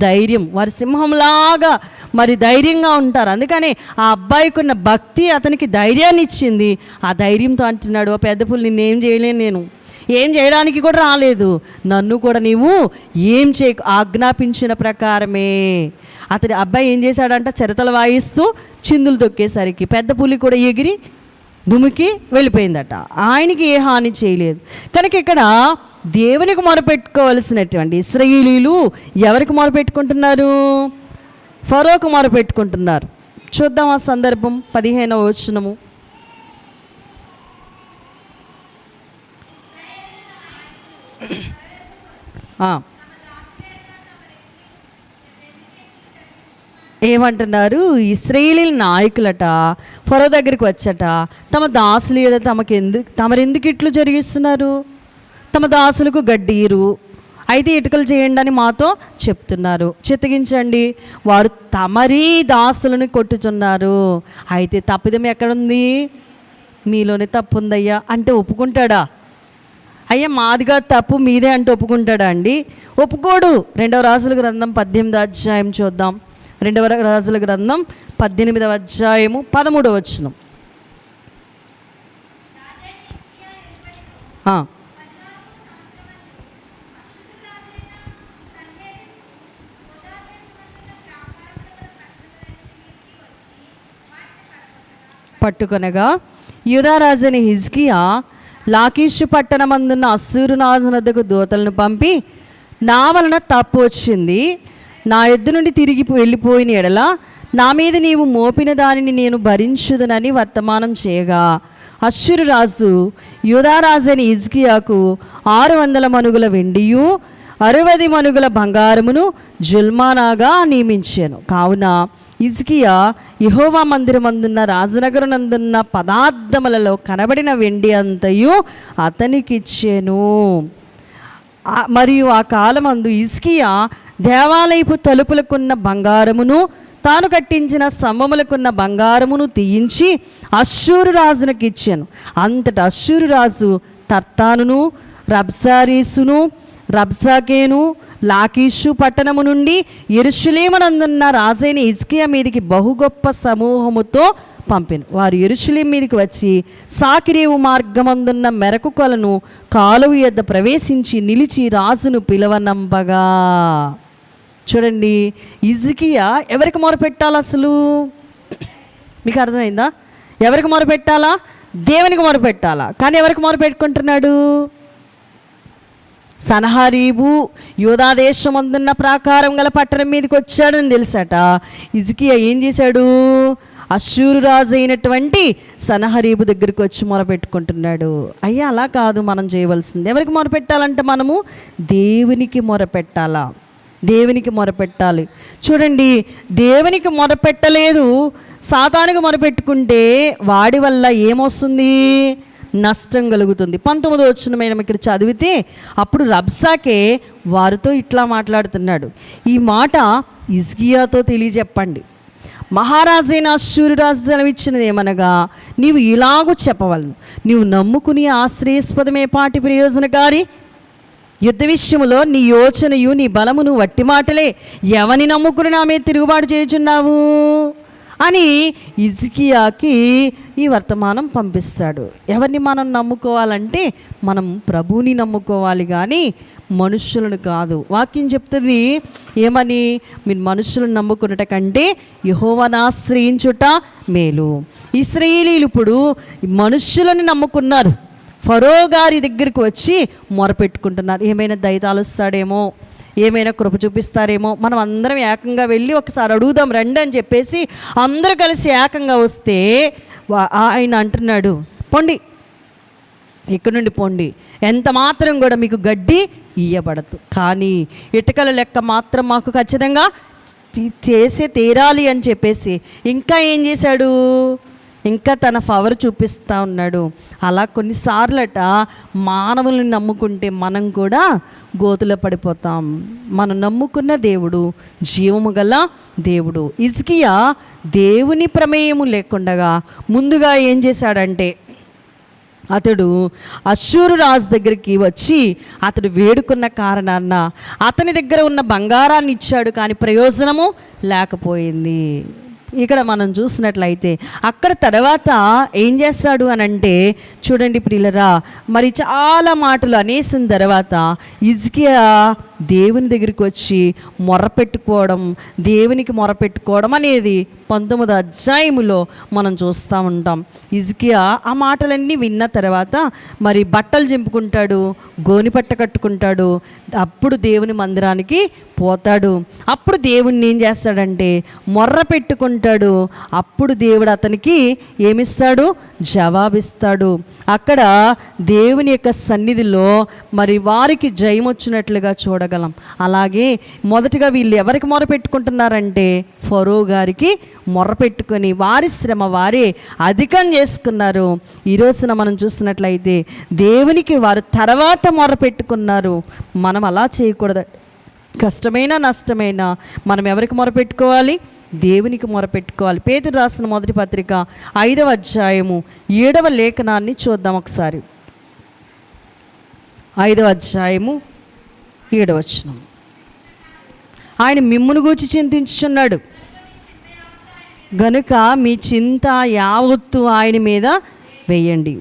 Speaker 1: ధైర్యం. వారి సింహంలాగా మరి ధైర్యంగా ఉంటారు. అందుకని ఆ అబ్బాయికి ఉన్న భక్తి అతనికి ధైర్యాన్ని ఇచ్చింది. ఆ ధైర్యంతో అంటున్నాడు, ఓ పెద్ద పులి, నిన్నేం చేయలేను, నేను ఏం చేయడానికి కూడా రాలేదు, నన్ను కూడా నీవు ఏం ఆజ్ఞాపించిన ప్రకారమే. అతని అబ్బాయి ఏం చేశాడంట? చిరతలు వాయిస్తూ చిందులు తొక్కేసరికి పెద్ద పులి కూడా ఎగిరి దుమికి వెళ్ళిపోయిందట. ఆయనకి ఏ హాని చేయలేదు. కనుక ఇక్కడ దేవునికి మొరపెట్టుకోవలసినటువంటి ఇశ్రాయేలీలు ఎవరికి మొరపెట్టుకుంటున్నారు? ఫరోకు మొరపెట్టుకుంటున్నారు. చూద్దాం ఆ సందర్భం. 15వ వచనము. ఏమంటున్నారు? ఇశ్రాయేలీల నాయకులట ఫరో దగ్గరికి వచ్చట, తమ దాసులు తమరెందుకు ఇట్లు జరిగిస్తున్నారు? తమ దాసులకు గడ్డీరు, అయితే ఇటుకలు చేయండి అని మాతో చెప్తున్నారు. చిత్తగించండి, వారు తమరీ దాసులను కొట్టుచున్నారు. అయితే తప్పిదం ఎక్కడుంది? మీలోనే తప్పు ఉందయ్యా అంటే ఒప్పుకుంటాడా? అయ్యా మాదిగా తప్పు మీదే అంటే ఒప్పుకుంటాడా అండి? ఒప్పుకోడు. 2వ రాజుల గ్రంథం 18వ అధ్యాయం చూద్దాం. 2వ రాజుల గ్రంథం 18వ అధ్యాయము 13వ వచనం. పట్టుకొనగా యూదారాజుని హిజ్కియా లాకీషు పట్టణమందున్న అస్సూరు రాజు వద్దకు దూతలను పంపి, నా వలన తప్పు వచ్చింది, నా యొద్ద నుండి తిరిగి వెళ్ళిపోయిన ఎడల నా మీద నీవు మోపిన దానిని నేను భరించుదనని వర్తమానం చేయగా, అష్షూరు రాజు యూదారాజైన హిజ్కియాకు 600 మనుగుల వెండియు 60 మనుగుల బంగారమును జుల్మానాగా నియమించాను. కావున హిజ్కియా యెహోవా మందిరమందున్న రాజనగరునందున్న పదార్థములలో కనబడిన వెండి అంతయు అతనికిచ్చాను. మరియు ఆ కాలమందు హిజ్కియా దేవాలయపు తలుపులకున్న బంగారమును తాను కట్టించిన స్తంభములకున్న బంగారమును తీయించి అష్షూరు రాజునకు ఇచ్చాను. అంతటా అష్షూరు రాజు తర్తానును రబ్సారీసును రబ్సాకేను లాకీషు పట్టణము నుండి యెరూషలేమునందున్న రాజైన హిజ్కియా మీదికి బహు గొప్ప సమూహముతో పంపెను. వారు యెరూషలేము మీదికి వచ్చి సాకిరేవు మార్గమందున్న మెరకు కొలను కాలువ యొద్ద ప్రవేశించి నిలిచి రాజును పిలవనంపగా. చూడండి, హిజ్కియా ఎవరికి మొరపెట్టాలి? అసలు మీకు అర్థమైందా? ఎవరికి మొరపెట్టాలా? దేవునికి మొరపెట్టాలా. కానీ ఎవరికి మొరపెట్టుకుంటున్నాడు? సనహరీబు యూదాదేశం అందున్న ప్రాకారం గల పట్టణం మీదకి వచ్చాడని తెలుసట. హిజ్కియా ఏం చేశాడు? అష్షూరు రాజు అయినటువంటి సనహరీబు దగ్గరికి వచ్చి మొరపెట్టుకుంటున్నాడు. అయ్యా అలా కాదు మనం చేయవలసింది. ఎవరికి మొరపెట్టాలంటే మనము దేవునికి మొరపెట్టాలా. దేవునికి మొరపెట్టాలి. చూడండి, దేవునికి మొరపెట్టలేదు, సాతానుకు మొరపెట్టుకుంటే వాడి వల్ల ఏమొస్తుంది? నష్టం కలుగుతుంది. 19వ వచనం ఇక్కడ చదివితే అప్పుడు రబ్సాకే వారితో ఇట్లా మాట్లాడుతున్నాడు. ఈ మాట హిజ్కియాతో తెలియజెప్పండి. మహారాజైన అశ్షూరురాజు సెలవిచ్చినది ఏమనగా, నీవు ఇలాగూ చెప్పవలను, నీవు నమ్ముకుని ఆశ్రయస్పదమే పాటి ప్రయోజనకారి. యుద్ధ విషయములో నీ యోచనయు నీ బలమును వట్టి మాటలే. ఎవని నమ్ముకుని నా మీద తిరుగుబాటు చేయుచున్నావు అని హిజ్కియాకి ఈ వర్తమానం పంపిస్తాడు. ఎవరిని మనం నమ్ముకోవాలంటే మనం ప్రభువుని నమ్ముకోవాలి, కానీ మనుషులను కాదు. వాక్యం చెప్తుంది ఏమని, మీరు మనుషులను నమ్ముకున్నట కంటే యెహోవాను ఆశ్రయించుట మేలు. ఇశ్రాయేలీయులు ఇప్పుడు మనుషులను నమ్ముకున్నారు. ఫరో గారి దగ్గరికి వచ్చి మొరపెట్టుకుంటున్నారు, ఏమైనా దయతాలుస్తాడేమో, ఏమైనా కృప చూపిస్తారేమో, మనం అందరం ఏకంగా వెళ్ళి ఒకసారి అడుగుదాం రండి అని చెప్పేసి అందరూ కలిసి ఏకంగా వస్తే ఆయన అంటున్నాడు, పొండి, ఇక్కడ నుండి పొండి, ఎంత మాత్రం కూడా మీకు గడ్డి ఇయ్యబడదు, కానీ ఇటుకల లెక్క మాత్రం మాకు ఖచ్చితంగా చేసే తీరాలి అని చెప్పేసి ఇంకా ఏం చేశాడు, ఇంకా తన పవర్ చూపిస్తూ ఉన్నాడు. అలా కొన్నిసార్లట మానవుల్ని నమ్ముకుంటే మనం కూడా గోతులో పడిపోతాం. మనం నమ్ముకున్న దేవుడు జీవము గల దేవుడు. హిజ్కియా దేవుని ప్రమేయము లేకుండా ముందుగా ఏం చేశాడంటే, అతడు అశ్షూరు రాజు దగ్గరికి వచ్చి అతడు వేడుకున్న కారణాన అతని దగ్గర ఉన్న బంగారాన్ని ఇచ్చాడు, కానీ ప్రయోజనము లేకపోయింది. ఇక్కడ మనం చూసినట్లయితే అక్కడ తర్వాత ఏం చేస్తాడు అని అంటే, చూడండి ప్రియులరా, మరి చాలా మాటలు అనేసిన తర్వాత హిజ్కియా దేవుని దగ్గరికి వచ్చి మొరపెట్టుకోవడం, దేవునికి మొరపెట్టుకోవడం అనేది 19వ అధ్యాయములో మనం చూస్తూ ఉంటాం. హిజ్కియా ఆ మాటలన్నీ విన్న తర్వాత మరి బట్టలు చింపుకుంటాడు, గోనిపట్ట కట్టుకుంటాడు, అప్పుడు దేవుని మందిరానికి పోతాడు. అప్పుడు దేవుణ్ణి ఏం చేస్తాడంటే మొర్ర పెట్టుకుంటాడు. అప్పుడు దేవుడు అతనికి ఏమిస్తాడు, జవాబిస్తాడు. అక్కడ దేవుని యొక్క సన్నిధిలో మరి వారికి జయం వచ్చినట్లుగా చూడగలం. అలాగే మొదటిగా వీళ్ళు ఎవరికి మొరపెట్టుకుంటున్నారంటే ఫరో గారికి మొరపెట్టుకొని వారి శ్రమ వారే అధికం చేసుకున్నారు. ఈ రోజున మనం చూసినట్లయితే దేవునికి వారు తర్వాత మొరపెట్టుకున్నారు. మనం అలా చేయకూడదు. కష్టమైనా నష్టమైనా మనం ఎవరికి మొరపెట్టుకోవాలి, దేవునికి మొరపెట్టుకోవాలి. పేతురు రాసిన మొదటి పత్రిక 5వ అధ్యాయము 7వ లేఖనాన్ని చూద్దాం ఒకసారి. 5వ అధ్యాయము 7వ వచనం. ఆయన మిమ్మును గూర్చి చింతించుచున్నాడు గనుక మీ చింత యావత్తు ఆయన మీద వేయండి.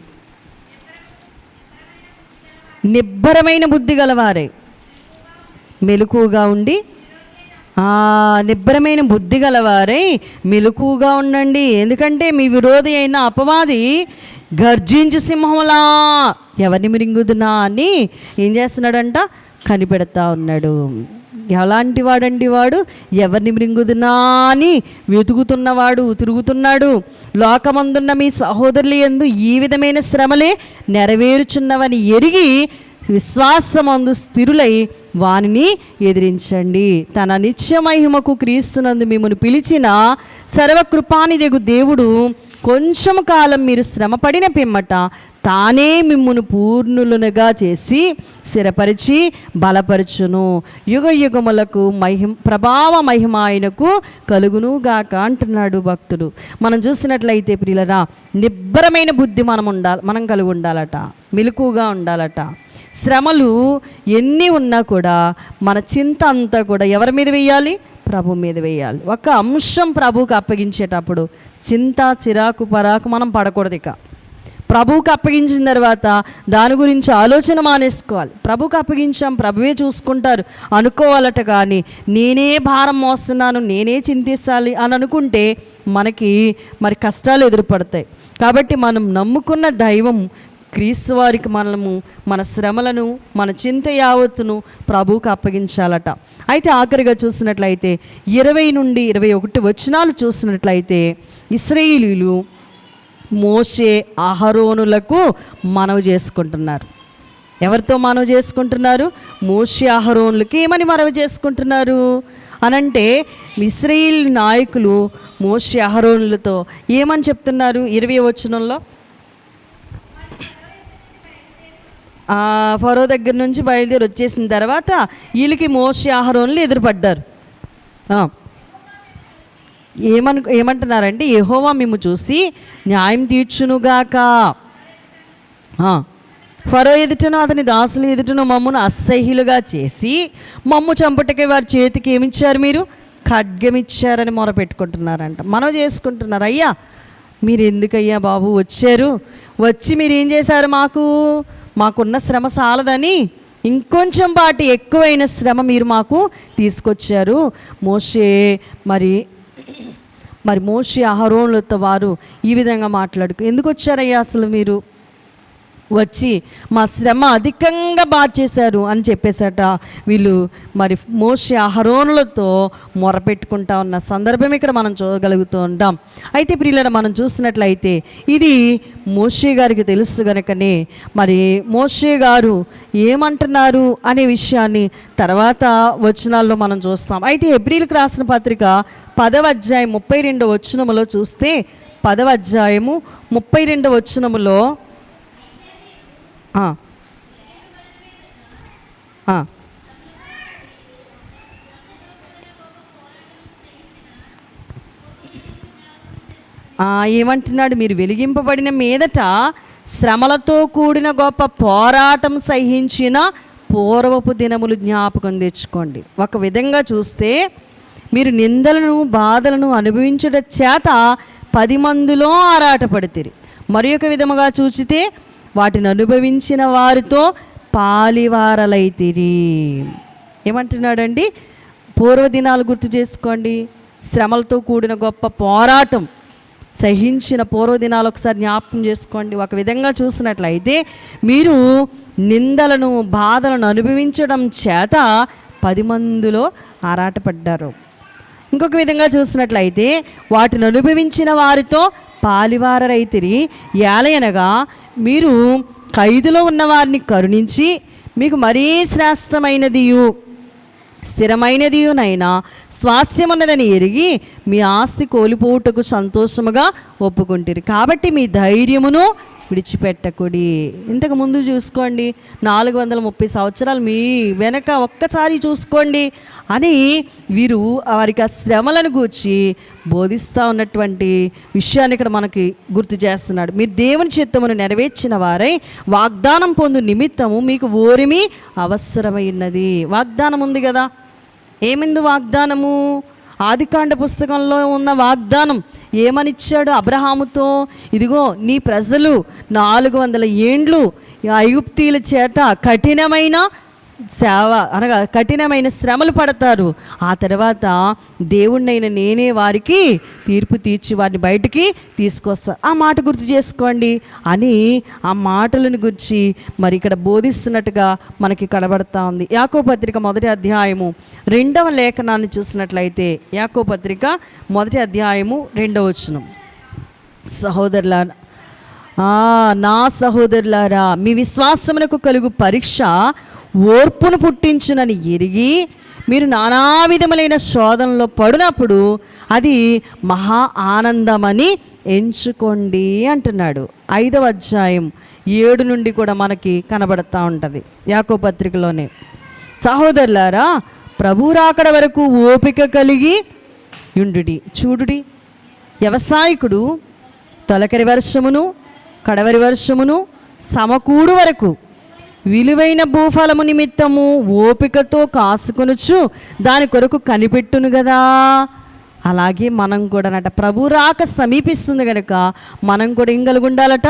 Speaker 1: నిబ్బరమైన బుద్ధి గలవారే మెలకువగా ఉండి, నిబ్బరమైన బుద్ధి గలవారై మెలకువగా ఉండండి. ఎందుకంటే మీ విరోధి అయిన అపవాది గర్జించు సింహంలా ఎవరిని మిరింగుదునా అని ఏం చేస్తున్నాడంట, కనిపెడతా ఉన్నాడు. ఎలాంటి వాడండి వాడు, ఎవరిని మృంగుదునా అని వెతుకుతున్నవాడు, తిరుగుతున్నాడు. లోకమందున్న మీ సహోదరులు యందు ఈ విధమైన శ్రమలే నెరవేరుచున్నవని ఎరిగి విశ్వాసమందు స్థిరులై వానిని ఎదిరించండి. తన నిత్య మహిమకు క్రీస్తునందు మిమ్మల్ని పిలిచిన సర్వకృపానిదగు దేవుడు కొంచెం కాలం మీరు శ్రమపడిన పిమ్మట తానే మిమ్మును పూర్ణులుగా చేసి స్థిరపరిచి బలపరచును. యుగ యుగములకు ప్రభావ మహిమ ఆయనకు కలుగును గాక అంటున్నాడు భక్తుడు. మనం చూసినట్లయితే ప్రియులరా, నిబ్బరమైన బుద్ధి మనం కలిగి ఉండాలట, మెలకువగా ఉండాలట. శ్రమలు ఎన్ని ఉన్నా కూడా మన చింత అంతా కూడా ఎవరి మీద వేయాలి, ప్రభు మీద వేయాలి. ఒక అంశం ప్రభువుకి అప్పగించేటప్పుడు చింత చిరాకు పరాకు మనం పడకూడదు. ఇక ప్రభువుకి అప్పగించిన తర్వాత దాని గురించి ఆలోచన మానేసుకోవాలి. ప్రభువుకి అప్పగించాం, ప్రభువే చూసుకుంటారు అనుకోవాలట. కానీ నేనే భారం మోస్తున్నాను, నేనే చింతిస్తాలి అని అనుకుంటే మనకి మరి కష్టాలు ఎదురుపడతాయి. కాబట్టి మనం నమ్ముకున్న దైవం క్రీస్తు వారికి మనము మన శ్రమలను, మన చింత యావత్తును ప్రభువుకు అప్పగించాలట. అయితే ఆఖరిగా చూసినట్లయితే 20 నుండి 21 వచనాలు చూసినట్లయితే ఇశ్రాయేలీయులు మోషే అహరోనులకు మనవి చేసుకుంటున్నారు. ఎవరితో మనవి చేసుకుంటున్నారు? మోషే అహరోనులకి ఏమని మనవి చేసుకుంటున్నారు అనంటే, ఇశ్రాయేల్ నాయకులు మోషే అహరోనులతో ఏమని చెప్తున్నారు? 20వ వచనంలో, ఫరో దగ్గర నుంచి బయలుదేరి వచ్చేసిన తర్వాత వీళ్ళకి మోషే అహరోనులు ఎదురుపడ్డారు. ఏమంటున్నారంటే యెహోవా మిమ్ము చూసి న్యాయం తీర్చునుగాక. ఫరో ఎదుటను అతని దాసులు ఎదుటను మమ్మను అసహ్యులుగా చేసి మమ్ము చంపుటకే వారి చేతికి ఏమిచ్చారు, మీరు ఖడ్గమిచ్చారని మొరపెట్టుకుంటున్నారంట. మనం చేసుకుంటున్నారు, అయ్యా మీరు ఎందుకయ్యా బాబు వచ్చారు, వచ్చి మీరు ఏం చేశారు, మాకున్న శ్రమ సాలదని ఇంకొంచెం పాటి ఎక్కువైన శ్రమ మీరు మాకు తీసుకొచ్చారు. మోషే మరి మోషే అహరోనులతో వారు ఈ విధంగా ఎందుకు వచ్చారయ్యా అసలు మీరు, వచ్చి మా శ్రమ అధికంగా చేశారు అని చెప్పేసట వీళ్ళు మరి మోషే అహరోనులతో మొరపెట్టుకుంటా ఉన్న సందర్భం ఇక్కడ మనం చూడగలుగుతూ ఉంటాం. అయితే ప్రియులారా, మనం చూసినట్లయితే ఇది మోషే గారికి తెలుసు గనుకనే మరి మోషే గారు ఏమంటున్నారు అనే విషయాన్ని తర్వాత వచనాల్లో మనం చూస్తాం. అయితే హెబ్రీయులకు రాసిన పత్రిక 10వ అధ్యాయం 32వ వచనములో చూస్తే 10వ అధ్యాయము 32వ వచనములో ఏమంటున్నాడు, మీరు వెలిగింపబడిన మీదట శ్రమలతో కూడిన గొప్ప పోరాటం సహించిన పూర్వపు దినములు జ్ఞాపకం తెచ్చుకోండి. ఒక విధంగా చూస్తే మీరు నిందలను బాధలను అనుభవించుట చేత 10 మందిలో ఆరాటపడితిరి. మరి ఒక విధముగా చూచితే వాటిని అనుభవించిన వారితో పాలివారలైతిరి. ఏమంటున్నాడండి, పూర్వదినాలు గుర్తు చేసుకోండి, శ్రమలతో కూడిన గొప్ప పోరాటం సహించిన పూర్వదినాలు ఒకసారి జ్ఞాపకం చేసుకోండి. ఒక విధంగా చూసినట్లయితే మీరు నిందలను బాధలను అనుభవించడం చేత 10 మందిలో ఆరాటపడ్డారు. ఇంకొక విధంగా చూసినట్లయితే వాటిని అనుభవించిన వారితో పాలివారరైతిరి. ఏలయనగా మీరు ఖైదులో ఉన్న వారిని కరుణించి మీకు మరీ శ్రేష్టమైనదియు స్థిరమైనదియునైనా స్వాస్థ్యమున్నదని ఎరిగి మీ ఆస్తి కోల్పోవుటకు సంతోషముగా ఒప్పుకుంటారు. కాబట్టి మీ ధైర్యమును విడిచిపెట్టకుడి. ఇంతకు ముందు చూసుకోండి, 430 సంవత్సరాలు మీ వెనక ఒక్కసారి చూసుకోండి అని వీరు వారికి ఆ శ్రమలను గూర్చి బోధిస్తూ ఉన్నటువంటి విషయాన్ని ఇక్కడ మనకి గుర్తు చేస్తున్నాడు. మీరు దేవుని చిత్తమును నెరవేర్చిన వారై వాగ్దానం పొందు నిమిత్తము మీకు ఓరిమి అవసరమైనది. వాగ్దానం ఉంది కదా, ఏమింది వాగ్దానము? ఆదికాండ పుస్తకంలో ఉన్న వాగ్దానం ఏమనిచ్చాడు అబ్రహాముతో? ఇదిగో నీ ప్రజలు 400 ఏండ్లు ఐగుప్తీయుల చేత కఠినమైన సేవ అనగా కఠినమైన శ్రమలు పడతారు. ఆ తర్వాత దేవుణ్ణైన నేనే వారికి తీర్పు తీర్చి వారిని బయటికి తీసుకొస్తా. ఆ మాట గుర్తు చేసుకోండి అని ఆ మాటలను గురించి మరి ఇక్కడ బోధిస్తున్నట్టుగా మనకి కనబడతా ఉంది. యాకోబు పత్రిక 1వ అధ్యాయము 2వ లేఖనాన్ని చూసినట్లయితే యాకోబు పత్రిక 1వ అధ్యాయము 2వ వచనం, సహోదరులారా నా సహోదరులారా మీ విశ్వాసమునకు కలుగు పరీక్ష ఓర్పును పుట్టించునని ఎరిగి మీరు నానా విధములైన శోధనలో పడినప్పుడు అది మహా ఆనందమని ఎంచుకోండి అంటున్నాడు. 5వ అధ్యాయం 7 నుండి కూడా మనకి కనబడతా ఉంటుంది యాకోబు పత్రికలోనే. సహోదరులారా ప్రభు రాకడ వరకు ఓపిక కలిగి యుండుడి. చూడుడి, వ్యవసాయకుడు తొలకరి వర్షమును కడవరి వర్షమును సమకూడు వరకు విలువైన భూఫలము నిమిత్తము ఓపికతో కాసుకొనుచు దాని కొరకు కనిపెట్టును కదా. అలాగే మనం కూడా ప్రభు రాక సమీపిస్తుంది కనుక మనం కూడా ఏం కలిగి ఉండాలట?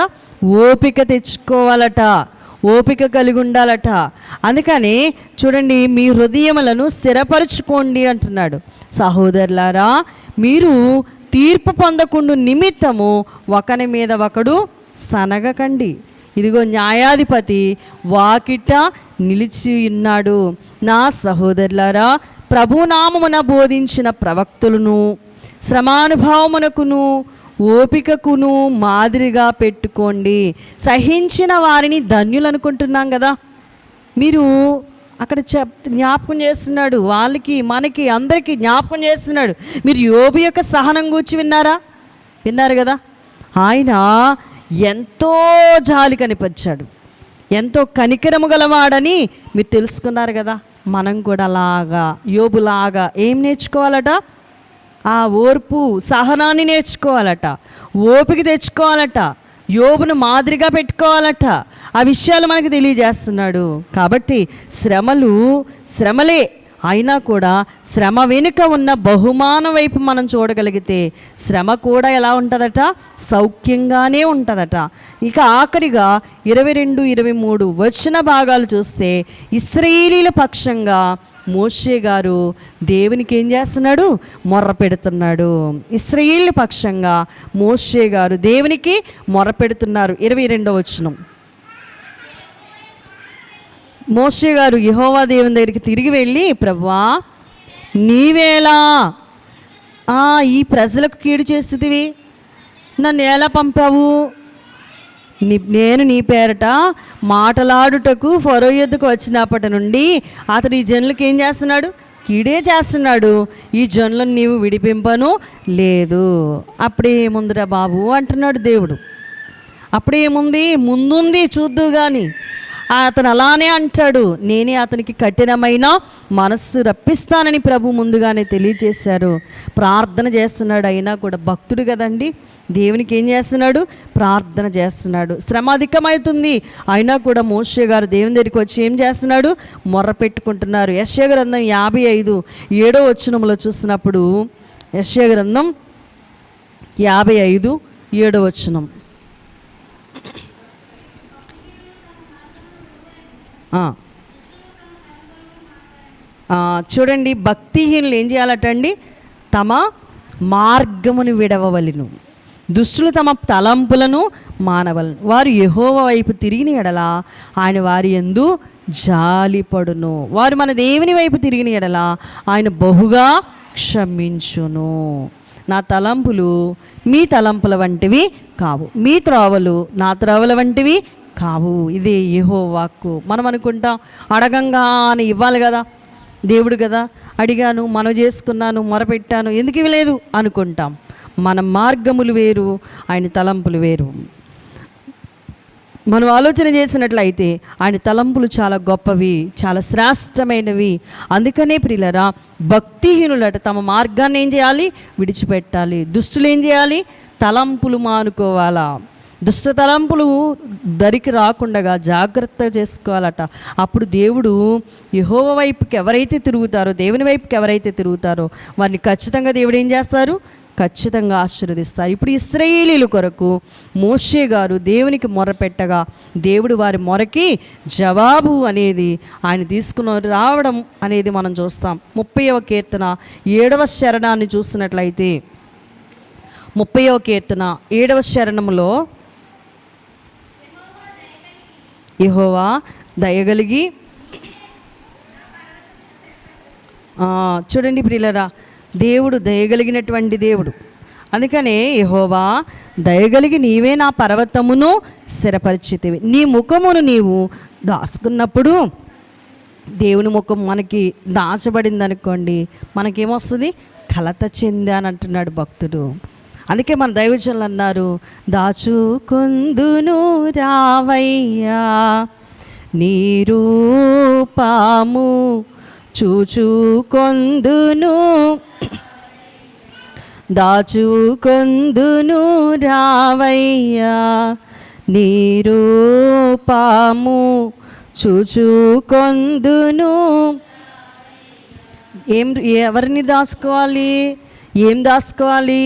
Speaker 1: ఓపిక తెచ్చుకోవాలట, ఓపిక కలిగి ఉండాలట. అందుకని చూడండి, మీ హృదయములను స్థిరపరచుకోండి అంటున్నాడు. సహోదరులారా మీరు తీర్పు పొందకుండా నిమిత్తము ఒకని మీద ఒకడు సనగకండి. ఇదిగో న్యాయాధిపతి వాకిట నిలిచి ఉన్నాడు. నా సహోదరులారా ప్రభునామమున బోధించిన ప్రవక్తులను శ్రమానుభవమునకును ఓపికకును మాదిరిగా పెట్టుకోండి. సహించిన వారిని ధన్యులు అనుకుంటున్నాం కదా. మీరు అక్కడ జ్ఞాపకం చేస్తున్నాడు, వాళ్ళకి మనకి అందరికీ జ్ఞాపకం చేస్తున్నాడు. మీరు యోబు యొక్క సహనం గూర్చి విన్నారు కదా. ఆయన ఎంతో జాలి కనిపించాడు, ఎంతో కనికరము గలవాడని మీరు తెలుసుకున్నారు కదా. మనం కూడా అలాగా యోబులాగా ఏం నేర్చుకోవాలట? ఆ ఓర్పు సహనాన్ని నేర్చుకోవాలట, ఓపిక తెచ్చుకోవాలట, యోబును మాదిరిగా పెట్టుకోవాలట. ఆ విషయాలు మనకు తెలియజేస్తున్నాడు. కాబట్టి శ్రమలే అయినా కూడా శ్రమ వెనుక ఉన్న బహుమానం వైపు మనం చూడగలిగితే శ్రమ కూడా ఎలా ఉంటుందట, సౌఖ్యంగానే ఉంటుందట. ఇక ఆఖరిగా 22, 23 వచన భాగాలు చూస్తే ఇశ్రాయేలీల పక్షంగా మోషే గారు దేవునికి ఏం చేస్తున్నాడు, మొర్ర పెడుతున్నాడు. ఇశ్రాయేలీల పక్షంగా మోషే గారు దేవునికి మొర్ర పెడుతున్నారు. 22వ వచనం, మోషే గారు యెహోవా దేవుని దగ్గరికి తిరిగి వెళ్ళి, ప్రభువా నీవేలా ఈ ప్రజలకు కీడు చేస్తుదివి, నన్ను ఎలా పంపావు? నేను నీ పేరట మాటలాడుటకు ఫరో యొద్దకు వచ్చినప్పటి నుండి అతడు ఈ జనులకు ఏం చేస్తున్నాడు, కీడే చేస్తున్నాడు. ఈ జనులను నీవు విడిపింపను లేదు. అప్పుడేముందిరా బాబు అంటున్నాడు దేవుడు. అప్పుడేముంది, ముందుంది చూద్దు కానీ. అతను అలానే అంటాడు, నేనే అతనికి కఠినమైన మనస్సు రప్పిస్తానని ప్రభు ముందుగానే తెలియజేశారు. ప్రార్థన చేస్తున్నాడు. అయినా కూడా భక్తుడు కదండి, దేవునికి ఏం చేస్తున్నాడు, ప్రార్థన చేస్తున్నాడు. శ్రమ అధికమవుతుంది. అయినా కూడా మోషే గారు దేవుని దగ్గరికి వచ్చి ఏం చేస్తున్నాడు, మొర్ర పెట్టుకుంటున్నారు. యెషయా గ్రంథం 55:7 వచనంలో చూసినప్పుడు, యెషయా గ్రంథం 55:7 వచనం, చూడండి, భక్తిహీనులు ఏం చేయాలటండి, తమ మార్గమును విడవవలెను, దుష్టులు తమ తలంపులను మానవలను, వారు యెహోవా వైపు తిరిగిన ఎడల ఆయన వారి యందు జాలిపడును, వారు మన దేవుని వైపు తిరిగిన ఎడల ఆయన బహుగా క్షమించును. నా తలంపులు మీ తలంపుల వంటివి కావు, మీ త్రోవలు నా త్రోవల వంటివి కావు. ఇది యెహోవా వాక్కు. మనం అనుకుంటాం అడగంగానే ఇవ్వాలి కదా, దేవుడు కదా, అడిగాను, మనవి చేసుకున్నాను, మొరపెట్టాను, ఎందుకు ఇవ్వలేదు అనుకుంటాం. మన మార్గములు వేరు, ఆయన తలంపులు వేరు. మనం ఆలోచన చేసినట్లయితే ఆయన తలంపులు చాలా గొప్పవి, చాలా శ్రేష్టమైనవి. అందుకనే ప్రియులరా, భక్తిహీనులట తమ మార్గాన్ని ఏం చేయాలి, విడిచిపెట్టాలి. దుష్టులు ఏం చేయాలి, తలంపులు మానుకోవాలా. దుష్ట తలంపులు దరికి రాకుండా జాగ్రత్త చేసుకోవాలట. అప్పుడు దేవుడు యెహోవా వైపుకి ఎవరైతే తిరుగుతారో, దేవుని వైపుకి ఎవరైతే తిరుగుతారో వారిని ఖచ్చితంగా దేవుడు ఏం చేస్తారు, ఖచ్చితంగా ఆశీర్వదిస్తారు. ఇప్పుడు ఇశ్రాయేలీల కొరకు మోషే గారు దేవునికి మొరపెట్టగా దేవుడు వారి మొరకి జవాబు అనేది ఆయన తీసుకుని రావడం అనేది మనం చూస్తాం. 30వ కీర్తన 7వ శరణాన్ని చూసినట్లయితే, 30వ కీర్తన 7వ శరణంలో, యెహోవా దయగలిగి, చూడండి ప్రియులరా, దేవుడు దయగలిగినటువంటి దేవుడు. అందుకనే యెహోవా దయగలిగి నీవే నా పర్వతమును స్థిరపరిచితివి. నీ ముఖమును నీవు దాచుకున్నప్పుడు, దేవుని ముఖం మనకి దాచబడింది అనుకోండి, మనకేమొస్తుంది, కలత చెంది అని అంటున్నాడు భక్తుడు. అందుకే మన దైవజనులు అన్నారు, దాచుకొందును రావయ్యా నీ రూపము చూచుకొందును, దాచుకొందును రావయ్యా నీ రూపము చూచుకొందును. ఎవరిని దాచుకోవాలి, ఏం దాచుకోవాలి,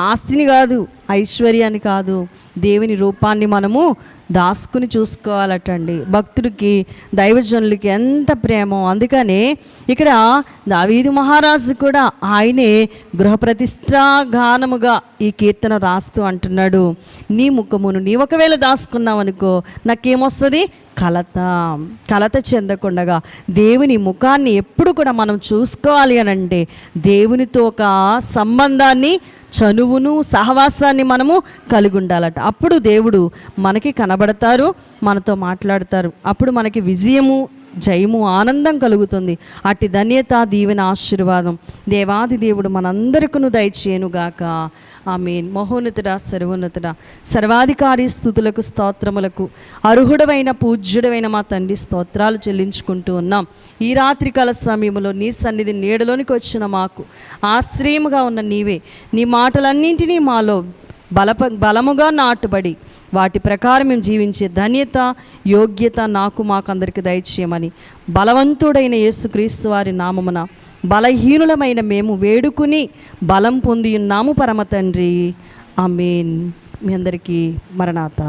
Speaker 1: ఆస్తిని కాదు, ఐశ్వర్యాన్ని కాదు, దేవుని రూపాన్ని మనము దాసుకుని చూసుకోవాలటండి. భక్తుడికి దైవజనులకి ఎంత ప్రేమో. అందుకనే ఇక్కడ దావీదు మహారాజు కూడా ఆయనే గృహప్రతిష్ఠా గానముగా ఈ కీర్తన రాస్తూ అంటున్నాడు, నీ ముఖమును నీ ఒకవేళ దాసుకున్నావు అనుకో, నాకేమొస్తుంది, కలత చెందకుండా దేవుని ముఖాన్ని ఎప్పుడు కూడా మనం చూసుకోవాలి అని అంటే దేవునితో ఒక సంబంధాన్ని, చనువును, సహవాసాన్ని మనము కలిగి ఉండాలట. అప్పుడు దేవుడు మనకి కనబడతారు, మనతో మాట్లాడతారు. అప్పుడు మనకి విజయము జయము, ఆనందం కలుగుతుంది. అట్టి ధన్యత, దీవెన, ఆశీర్వాదం దేవాది దేవుడు మనందరికీ దయచేయునుగాక. ఆమేన్. మహోన్నతుడా, సర్వోన్నతుడా, సర్వాధికారి, స్తుతులకు స్తోత్రములకు అర్హుడవైన పూజ్యుడవైన మా తండ్రి, స్తోత్రాలు చెల్లించుకుంటూ ఉన్నాం. ఈ రాత్రికాల సమయంలో నీ సన్నిధి నీడలోనికి వచ్చిన మాకు ఆశ్రయముగా ఉన్న నీవే, నీ మాటలన్నింటినీ మాలో బలముగా నాటుబడి వాటి ప్రకారం మేము జీవించే ధన్యత, యోగ్యత మాకందరికి దయచేయమని బలవంతుడైన యేసుక్రీస్తు వారి నామమున బలహీనులమైన మేము వేడుకుని బలం పొంది ఉన్నాము పరమ తండ్రి. ఆమేన్. మీ అందరికీ మరణాత.